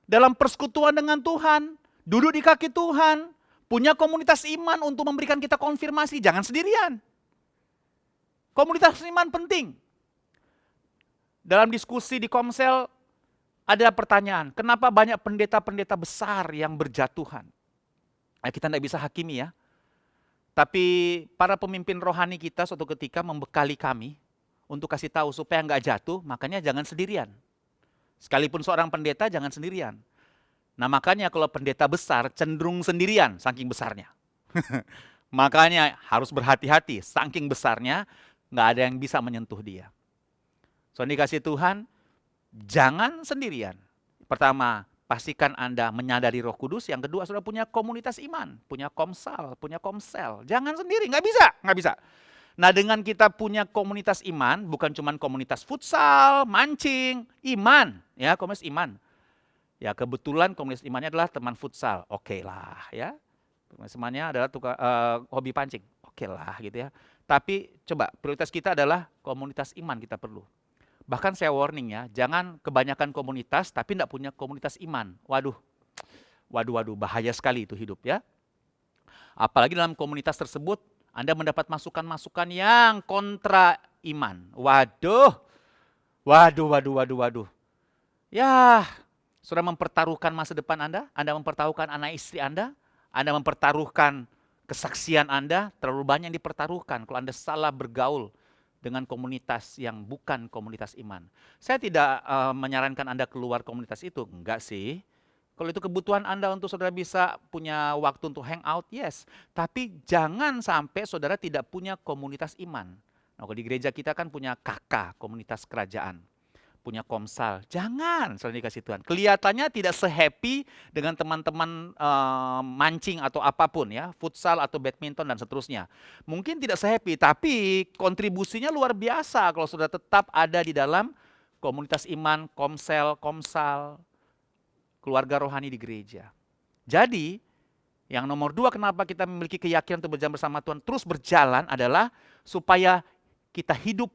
Dalam persekutuan dengan Tuhan. Duduk di kaki Tuhan. Punya komunitas iman untuk memberikan kita konfirmasi. Jangan sendirian. Komunitas iman penting. Dalam diskusi di Komsel ada pertanyaan. Kenapa banyak pendeta-pendeta besar yang berjatuhan? Kita tidak bisa hakimi ya. Tapi para pemimpin rohani kita suatu ketika membekali kami untuk kasih tahu supaya nggak jatuh, makanya jangan sendirian. Sekalipun seorang pendeta jangan sendirian. Nah makanya kalau pendeta besar cenderung sendirian saking besarnya. Makanya harus berhati-hati, saking besarnya nggak ada yang bisa menyentuh dia. So dikasih Tuhan, jangan sendirian. Pertama, pastikan Anda menyadari Roh Kudus. Yang kedua, sudah punya komunitas iman, punya komsal, punya komsel. Jangan sendiri, nggak bisa. Nah dengan kita punya komunitas iman, bukan cuma komunitas futsal, mancing, iman, ya komunitas iman. Ya kebetulan komunitas imannya adalah teman futsal, oke lah ya. Komunitas imannya adalah hobi pancing, oke lah gitu ya. Tapi coba prioritas kita adalah komunitas iman kita perlu. Bahkan saya warning ya, jangan kebanyakan komunitas tapi tidak punya komunitas iman. Waduh, bahaya sekali itu hidup ya. Apalagi dalam komunitas tersebut, Anda mendapat masukan-masukan yang kontra iman. Waduh. Ya, sudah mempertaruhkan masa depan Anda mempertaruhkan anak istri Anda mempertaruhkan kesaksian Anda, terlalu banyak yang dipertaruhkan kalau Anda salah bergaul dengan komunitas yang bukan komunitas iman. Saya tidak menyarankan Anda keluar komunitas itu, enggak sih. Kalau itu kebutuhan Anda untuk saudara bisa punya waktu untuk hangout, yes. Tapi jangan sampai saudara tidak punya komunitas iman. Nah, kalau di gereja kita kan punya KK, komunitas kerajaan. Punya komsal, jangan saudara dikasih Tuhan. Kelihatannya tidak se-happy dengan teman-teman mancing atau apapun ya, futsal atau badminton dan seterusnya. Mungkin tidak se-happy, tapi kontribusinya luar biasa kalau sudah tetap ada di dalam komunitas iman, komsel, komsal, keluarga rohani di gereja. Jadi, yang nomor 2 kenapa kita memiliki keyakinan untuk berjalan bersama Tuhan, terus berjalan adalah supaya kita hidup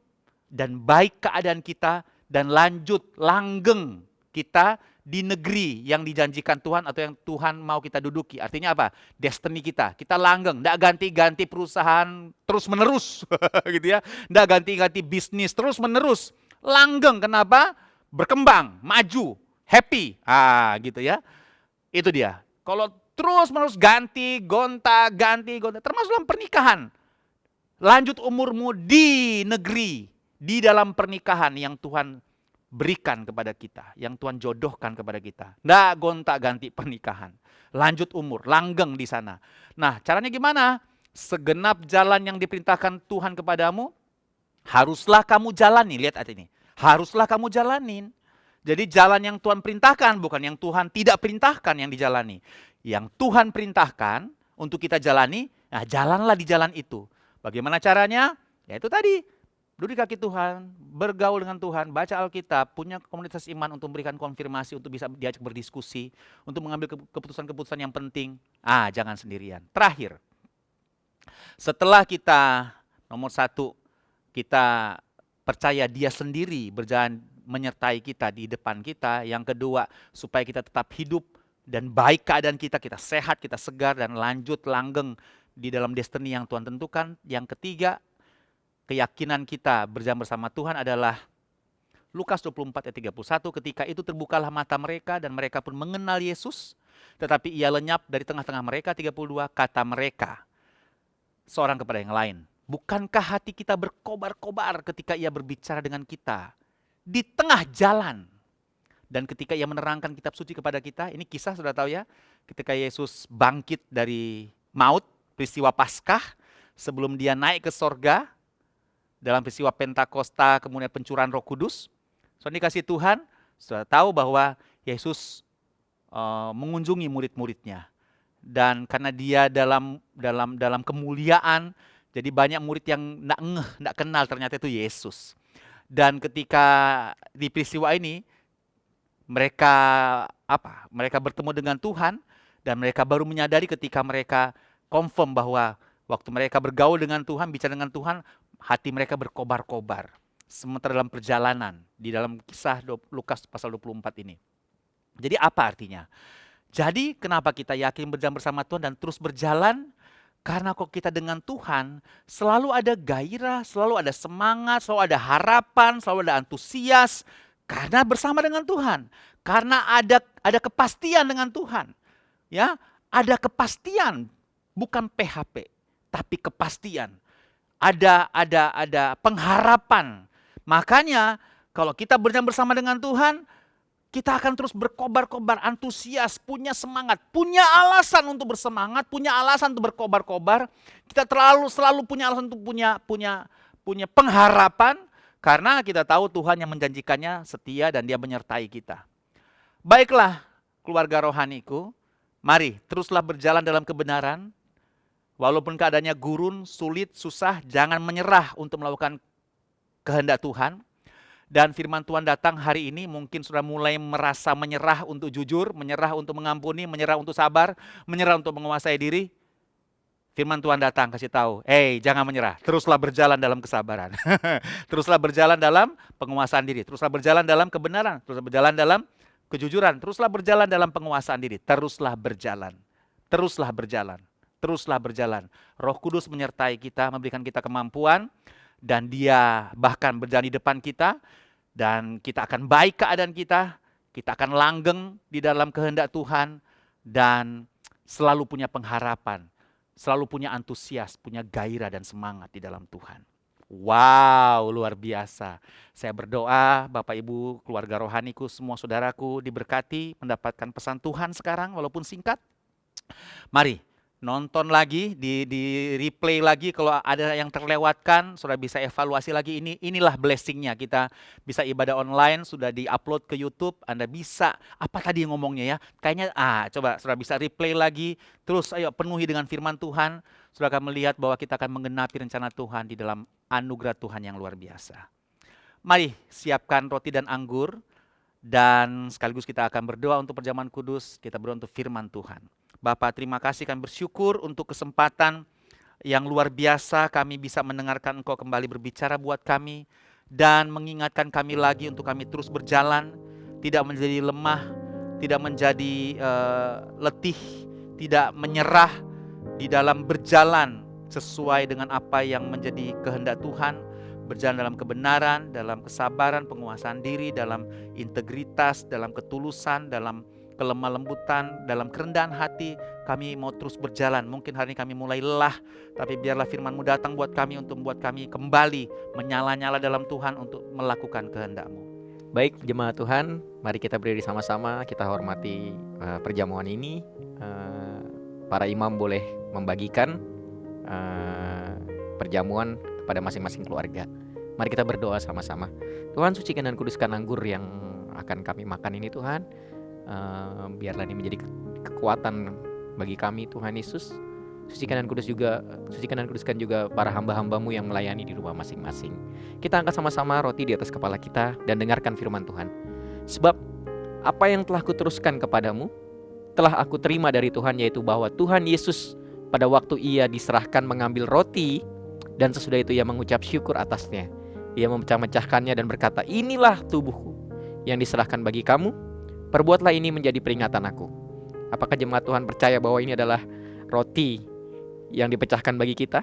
dan baik keadaan kita, dan langgeng kita di negeri yang dijanjikan Tuhan atau yang Tuhan mau kita duduki. Artinya apa? Destiny kita. Kita langgeng, tidak ganti-ganti perusahaan terus menerus gitu ya. Tidak ganti-ganti bisnis terus menerus. Langgeng, kenapa? Berkembang, maju, happy. Gitu ya. Itu dia. Kalau terus menerus ganti, gonta, termasuk dalam pernikahan. Lanjut umurmu di negeri, di dalam pernikahan yang Tuhan berikan kepada kita, yang Tuhan jodohkan kepada kita. Nggak gonta-ganti pernikahan. Lanjut umur, langgeng di sana. Nah, caranya gimana? Segenap jalan yang diperintahkan Tuhan kepadamu, haruslah kamu jalani. Lihat ayat ini. Haruslah kamu jalanin. Jadi jalan yang Tuhan perintahkan, bukan yang Tuhan tidak perintahkan yang dijalani. Yang Tuhan perintahkan untuk kita jalani, nah jalanlah di jalan itu. Bagaimana caranya? Ya itu tadi. Duduk di kaki Tuhan, bergaul dengan Tuhan, baca Alkitab, punya komunitas iman untuk memberikan konfirmasi, untuk bisa diajak berdiskusi, untuk mengambil keputusan-keputusan yang penting. Jangan sendirian. Terakhir, setelah kita, nomor 1, kita percaya dia sendiri berjalan menyertai kita di depan kita. Yang kedua, supaya kita tetap hidup dan baik keadaan kita, kita sehat, kita segar dan lanjut langgeng di dalam destiny yang Tuhan tentukan. Yang ketiga, keyakinan kita berjalan bersama Tuhan adalah Lukas 24 ayat 31, ketika itu terbukalah mata mereka dan mereka pun mengenal Yesus, tetapi ia lenyap dari tengah-tengah mereka. 32, kata mereka seorang kepada yang lain, bukankah hati kita berkobar-kobar ketika ia berbicara dengan kita di tengah jalan? Dan ketika ia menerangkan kitab suci kepada kita, ini kisah sudah tahu ya, ketika Yesus bangkit dari maut, peristiwa Paskah, sebelum dia naik ke sorga, dalam peristiwa Pentakosta, kemudian pencurahan Roh Kudus. So dikasih Tuhan, sudah tahu bahwa Yesus mengunjungi murid-muridnya. Dan karena dia dalam kemuliaan, jadi banyak murid yang enggak kenal ternyata itu Yesus. Dan ketika di peristiwa ini mereka bertemu dengan Tuhan dan mereka baru menyadari ketika mereka confirm bahwa waktu mereka bergaul dengan Tuhan, bicara dengan Tuhan, hati mereka berkobar-kobar. Sementara dalam perjalanan, di dalam kisah Lukas pasal 24 ini. Jadi apa artinya? Jadi kenapa kita yakin berjalan bersama Tuhan dan terus berjalan? Karena kok kita dengan Tuhan selalu ada gairah, selalu ada semangat, selalu ada harapan, selalu ada antusias. Karena bersama dengan Tuhan. Karena ada kepastian dengan Tuhan. Ya, ada kepastian, bukan PHP, tapi kepastian. Ada pengharapan. Makanya kalau kita berjalan bersama dengan Tuhan, kita akan terus berkobar-kobar, antusias, punya semangat, punya alasan untuk bersemangat, punya alasan untuk berkobar-kobar. Kita selalu punya alasan untuk punya pengharapan, karena kita tahu Tuhan yang menjanjikannya setia dan Dia menyertai kita. Baiklah keluarga rohaniku, mari teruslah berjalan dalam kebenaran. Walaupun keadaannya gurun, sulit, susah, jangan menyerah untuk melakukan kehendak Tuhan. Dan firman Tuhan datang hari ini, mungkin sudah mulai merasa menyerah untuk jujur, menyerah untuk mengampuni, menyerah untuk sabar, menyerah untuk menguasai diri. Firman Tuhan datang kasih tahu, jangan menyerah, teruslah berjalan dalam kesabaran. Teruslah berjalan dalam penguasaan diri, teruslah berjalan dalam kebenaran, teruslah berjalan dalam kejujuran, teruslah berjalan dalam penguasaan diri, teruslah berjalan, teruslah berjalan. Teruslah berjalan. Roh Kudus menyertai kita, memberikan kita kemampuan, dan Dia bahkan berjalan di depan kita, dan kita akan baik keadaan kita akan langgeng di dalam kehendak Tuhan, dan selalu punya pengharapan, selalu punya antusias, punya gairah dan semangat di dalam Tuhan. Wow, luar biasa. Saya berdoa Bapak Ibu, keluarga rohaniku, semua saudaraku diberkati, mendapatkan pesan Tuhan sekarang walaupun singkat. Mari nonton lagi, di replay lagi kalau ada yang terlewatkan, sudah bisa evaluasi lagi. Inilah blessingnya, kita bisa ibadah online, sudah di-upload ke YouTube. Anda bisa, apa tadi ngomongnya ya? Kayaknya, coba sudah bisa replay lagi. Terus ayo penuhi dengan firman Tuhan. Sudah akan melihat bahwa kita akan menggenapi rencana Tuhan di dalam anugerah Tuhan yang luar biasa. Mari siapkan roti dan anggur, dan sekaligus kita akan berdoa untuk perjamuan kudus, kita berdoa untuk firman Tuhan. Bapak, terima kasih, kami bersyukur untuk kesempatan yang luar biasa kami bisa mendengarkan Engkau kembali berbicara buat kami dan mengingatkan kami lagi untuk kami terus berjalan, tidak menjadi lemah, tidak menjadi letih, tidak menyerah di dalam berjalan sesuai dengan apa yang menjadi kehendak Tuhan, berjalan dalam kebenaran, dalam kesabaran, penguasaan diri, dalam integritas, dalam ketulusan, dalam kelemah lembutan, dalam kerendahan hati. Kami mau terus berjalan. Mungkin hari ini kami mulai lelah, tapi biarlah firman-Mu datang buat kami untuk membuat kami kembali menyala-nyala dalam Tuhan untuk melakukan kehendak-Mu. Baik jemaat Tuhan, mari kita berdiri sama-sama, kita hormati perjamuan ini. Para imam boleh membagikan perjamuan kepada masing-masing keluarga. Mari kita berdoa sama-sama. Tuhan, sucikan dan kuduskan anggur yang akan kami makan ini Tuhan. Biarlah ini menjadi kekuatan bagi kami Tuhan Yesus. Sucikan dan kuduskan juga para hamba-hamba-Mu yang melayani di rumah masing-masing. Kita angkat sama-sama roti di atas kepala kita dan dengarkan firman Tuhan. Sebab apa yang telah kuteruskan kepadamu telah aku terima dari Tuhan, yaitu bahwa Tuhan Yesus pada waktu Ia diserahkan mengambil roti, dan sesudah itu Ia mengucap syukur atasnya. Ia memecah-mecahkannya dan berkata, inilah tubuhku yang diserahkan bagi kamu. Perbuatlah ini menjadi peringatan aku. Apakah jemaat Tuhan percaya bahwa ini adalah roti yang dipecahkan bagi kita?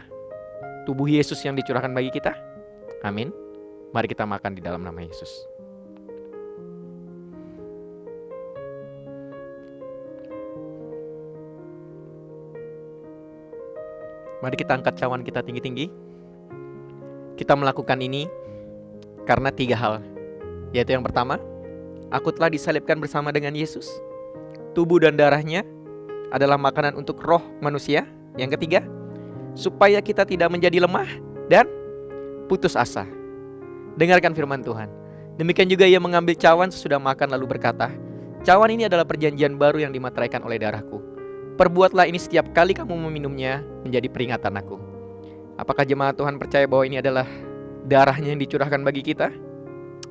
Tubuh Yesus yang dicurahkan bagi kita? Amin. Mari kita makan di dalam nama Yesus. Mari kita angkat cawan kita tinggi-tinggi. Kita melakukan ini karena 3 hal. Yaitu yang pertama, aku telah disalibkan bersama dengan Yesus. Tubuh dan darahnya adalah makanan untuk roh manusia. Yang ketiga, supaya kita tidak menjadi lemah dan putus asa. Dengarkan firman Tuhan. Demikian juga ia mengambil cawan sesudah makan lalu berkata, cawan ini adalah perjanjian baru yang dimateraikan oleh darahku. Perbuatlah ini setiap kali kamu meminumnya menjadi peringatan aku. Apakah jemaat Tuhan percaya bahwa ini adalah darahnya yang dicurahkan bagi kita,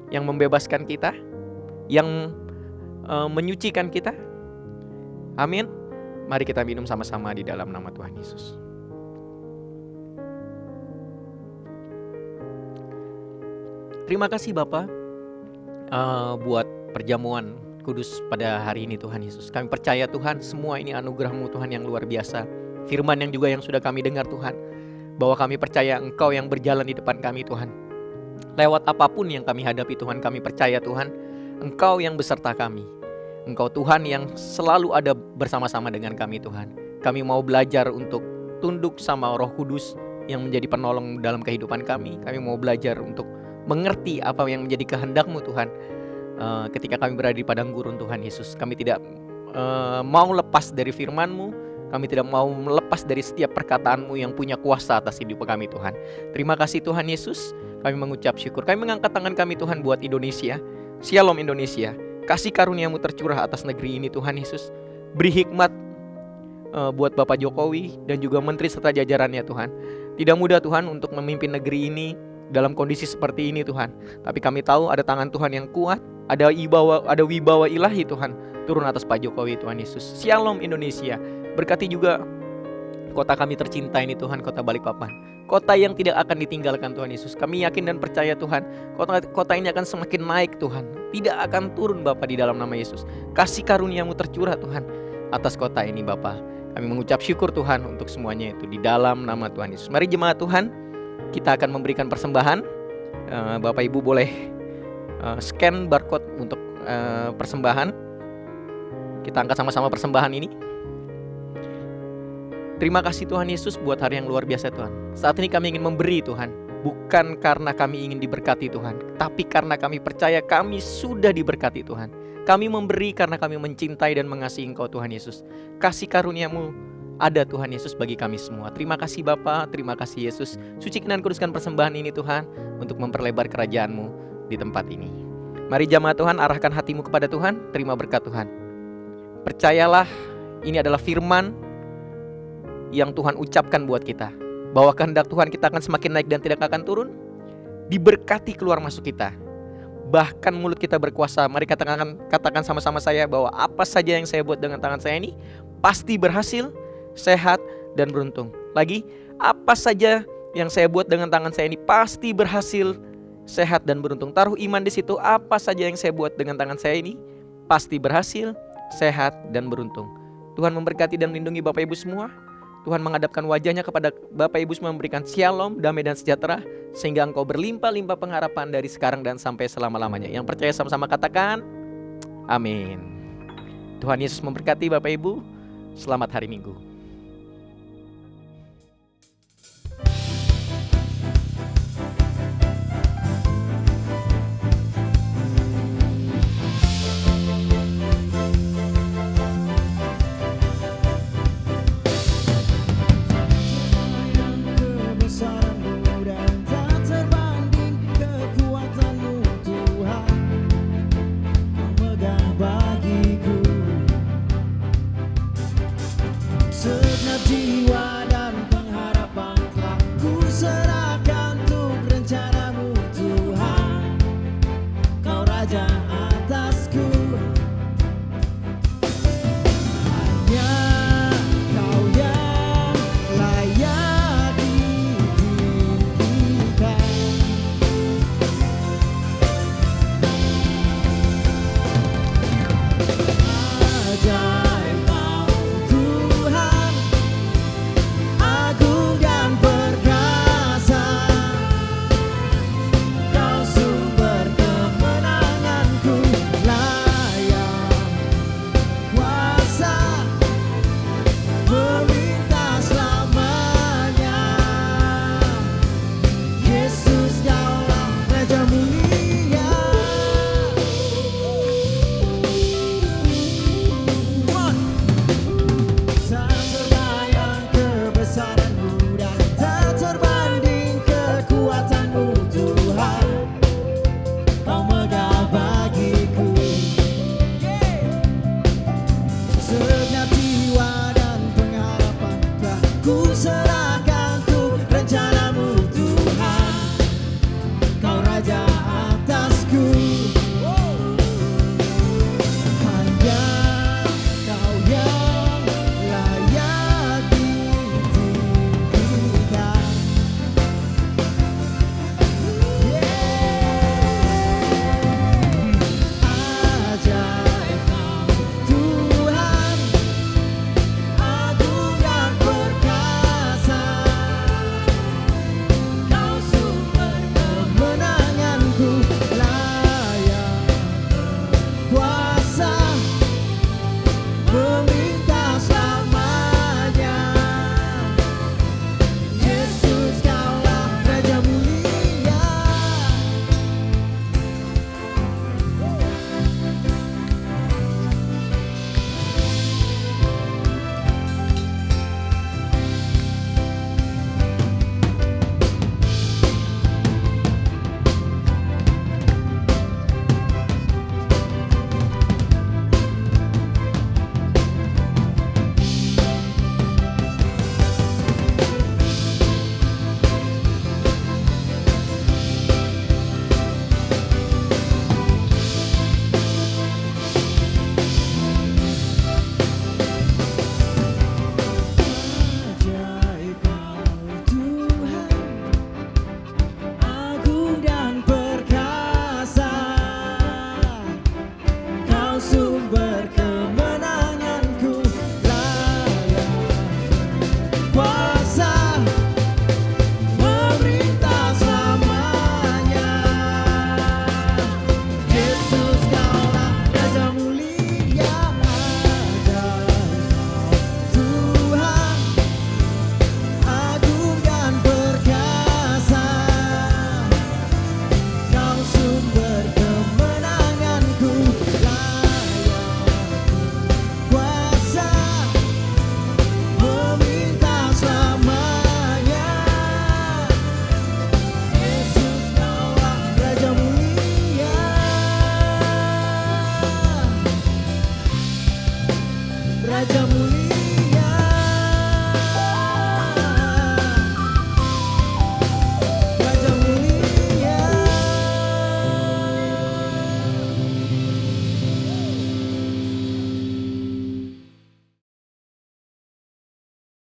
yang membebaskan kita, yang menyucikan kita? Amin. Mari kita minum sama-sama di dalam nama Tuhan Yesus. Terima kasih Bapa buat perjamuan kudus pada hari ini Tuhan Yesus. Kami percaya Tuhan, semua ini anugerah-Mu Tuhan yang luar biasa. Firman yang juga yang sudah kami dengar Tuhan, bahwa kami percaya Engkau yang berjalan di depan kami Tuhan. Lewat apapun yang kami hadapi Tuhan, kami percaya Tuhan, Engkau yang beserta kami. Engkau Tuhan yang selalu ada bersama-sama dengan kami Tuhan. Kami mau belajar untuk tunduk sama Roh Kudus yang menjadi penolong dalam kehidupan kami. Kami mau belajar untuk mengerti apa yang menjadi kehendak-Mu Tuhan. Ketika kami berada di padang gurun Tuhan Yesus, kami tidak mau lepas dari firman-Mu. Kami tidak mau melepas dari setiap perkataan-Mu yang punya kuasa atas hidup kami Tuhan. Terima kasih Tuhan Yesus. Kami mengucap syukur. Kami mengangkat tangan kami Tuhan buat Indonesia. Shalom Indonesia. Kasih karunia-Mu tercurah atas negeri ini Tuhan Yesus. Beri hikmat buat Bapak Jokowi dan juga menteri serta jajarannya Tuhan. Tidak mudah Tuhan untuk memimpin negeri ini dalam kondisi seperti ini Tuhan. Tapi kami tahu ada tangan Tuhan yang kuat, ada wibawa ilahi Tuhan turun atas Pak Jokowi Tuhan Yesus. Shalom Indonesia. Berkati juga kota kami tercinta ini Tuhan, kota Balikpapan. Kota yang tidak akan ditinggalkan Tuhan Yesus. Kami yakin dan percaya Tuhan, kota ini akan semakin naik Tuhan. Tidak akan turun Bapa di dalam nama Yesus. Kasih karunia-Mu tercurah Tuhan atas kota ini Bapa. Kami mengucap syukur Tuhan untuk semuanya itu di dalam nama Tuhan Yesus. Mari jemaat Tuhan, kita akan memberikan persembahan. Bapak Ibu boleh scan barcode untuk persembahan. Kita angkat sama-sama persembahan ini. Terima kasih Tuhan Yesus buat hari yang luar biasa Tuhan. Saat ini kami ingin memberi Tuhan, bukan karena kami ingin diberkati Tuhan, tapi karena kami percaya kami sudah diberkati Tuhan. Kami memberi karena kami mencintai dan mengasihi Engkau Tuhan Yesus. Kasih karunia-Mu ada Tuhan Yesus bagi kami semua. Terima kasih Bapa, terima kasih Yesus. Sucikan dan kuduskan persembahan ini Tuhan, untuk memperlebar kerajaan-Mu di tempat ini. Mari jamaah Tuhan, arahkan hatimu kepada Tuhan, terima berkat Tuhan. Percayalah, ini adalah firman yang Tuhan ucapkan buat kita, bahwa kehendak Tuhan kita akan semakin naik dan tidak akan turun. Diberkati keluar masuk kita, bahkan mulut kita berkuasa. Mari katakan sama-sama saya bahwa apa saja yang saya buat dengan tangan saya ini pasti berhasil, sehat dan beruntung. Lagi, apa saja yang saya buat dengan tangan saya ini pasti berhasil, sehat dan beruntung. Taruh iman di situ. Apa saja yang saya buat dengan tangan saya ini pasti berhasil, sehat dan beruntung. Tuhan memberkati dan melindungi Bapak Ibu semua. Tuhan menghadapkan wajahnya kepada Bapak Ibu semua, memberikan shalom, damai dan sejahtera, sehingga engkau berlimpah-limpah pengharapan dari sekarang dan sampai selama-lamanya. Yang percaya sama-sama katakan amin. Tuhan Yesus memberkati Bapak Ibu. Selamat hari Minggu. Ajaib Kau Tuhan, agung dan perkasa. Kau sumber kemenanganku, layak kuasa meminta selamanya. Yesus Kaulah Raja mulia. Tak terbayang kebesaran-Mu dan tak terbanding kekuatan-Mu Tuhan. Kau megah bagiku. Segenap jiwa dan pengharapan telah ku serahkan untuk rencana-Mu Tuhan. Kau Raja atasku. Hanya Kau yang layak ditinggikan. Ajaib Kau Tuhan, agung dan perkasa. Kau sumber kemenanganku, layak kuasa meminta selamanya. Yesus Kaulah Raja mulia. Ajaib Kau Tuhan, agung dan perkasa. Kau sumber kemenanganku, layak kuasa memerintah selamanya. Yesus Kaulah Raja mulia. Ajaib Kau Tuhan, agung dan perkasa. Kau sumber kemenanganku, layak kuasa meminta selamanya. Yesus Kaulah Raja mulia. Raja mulia.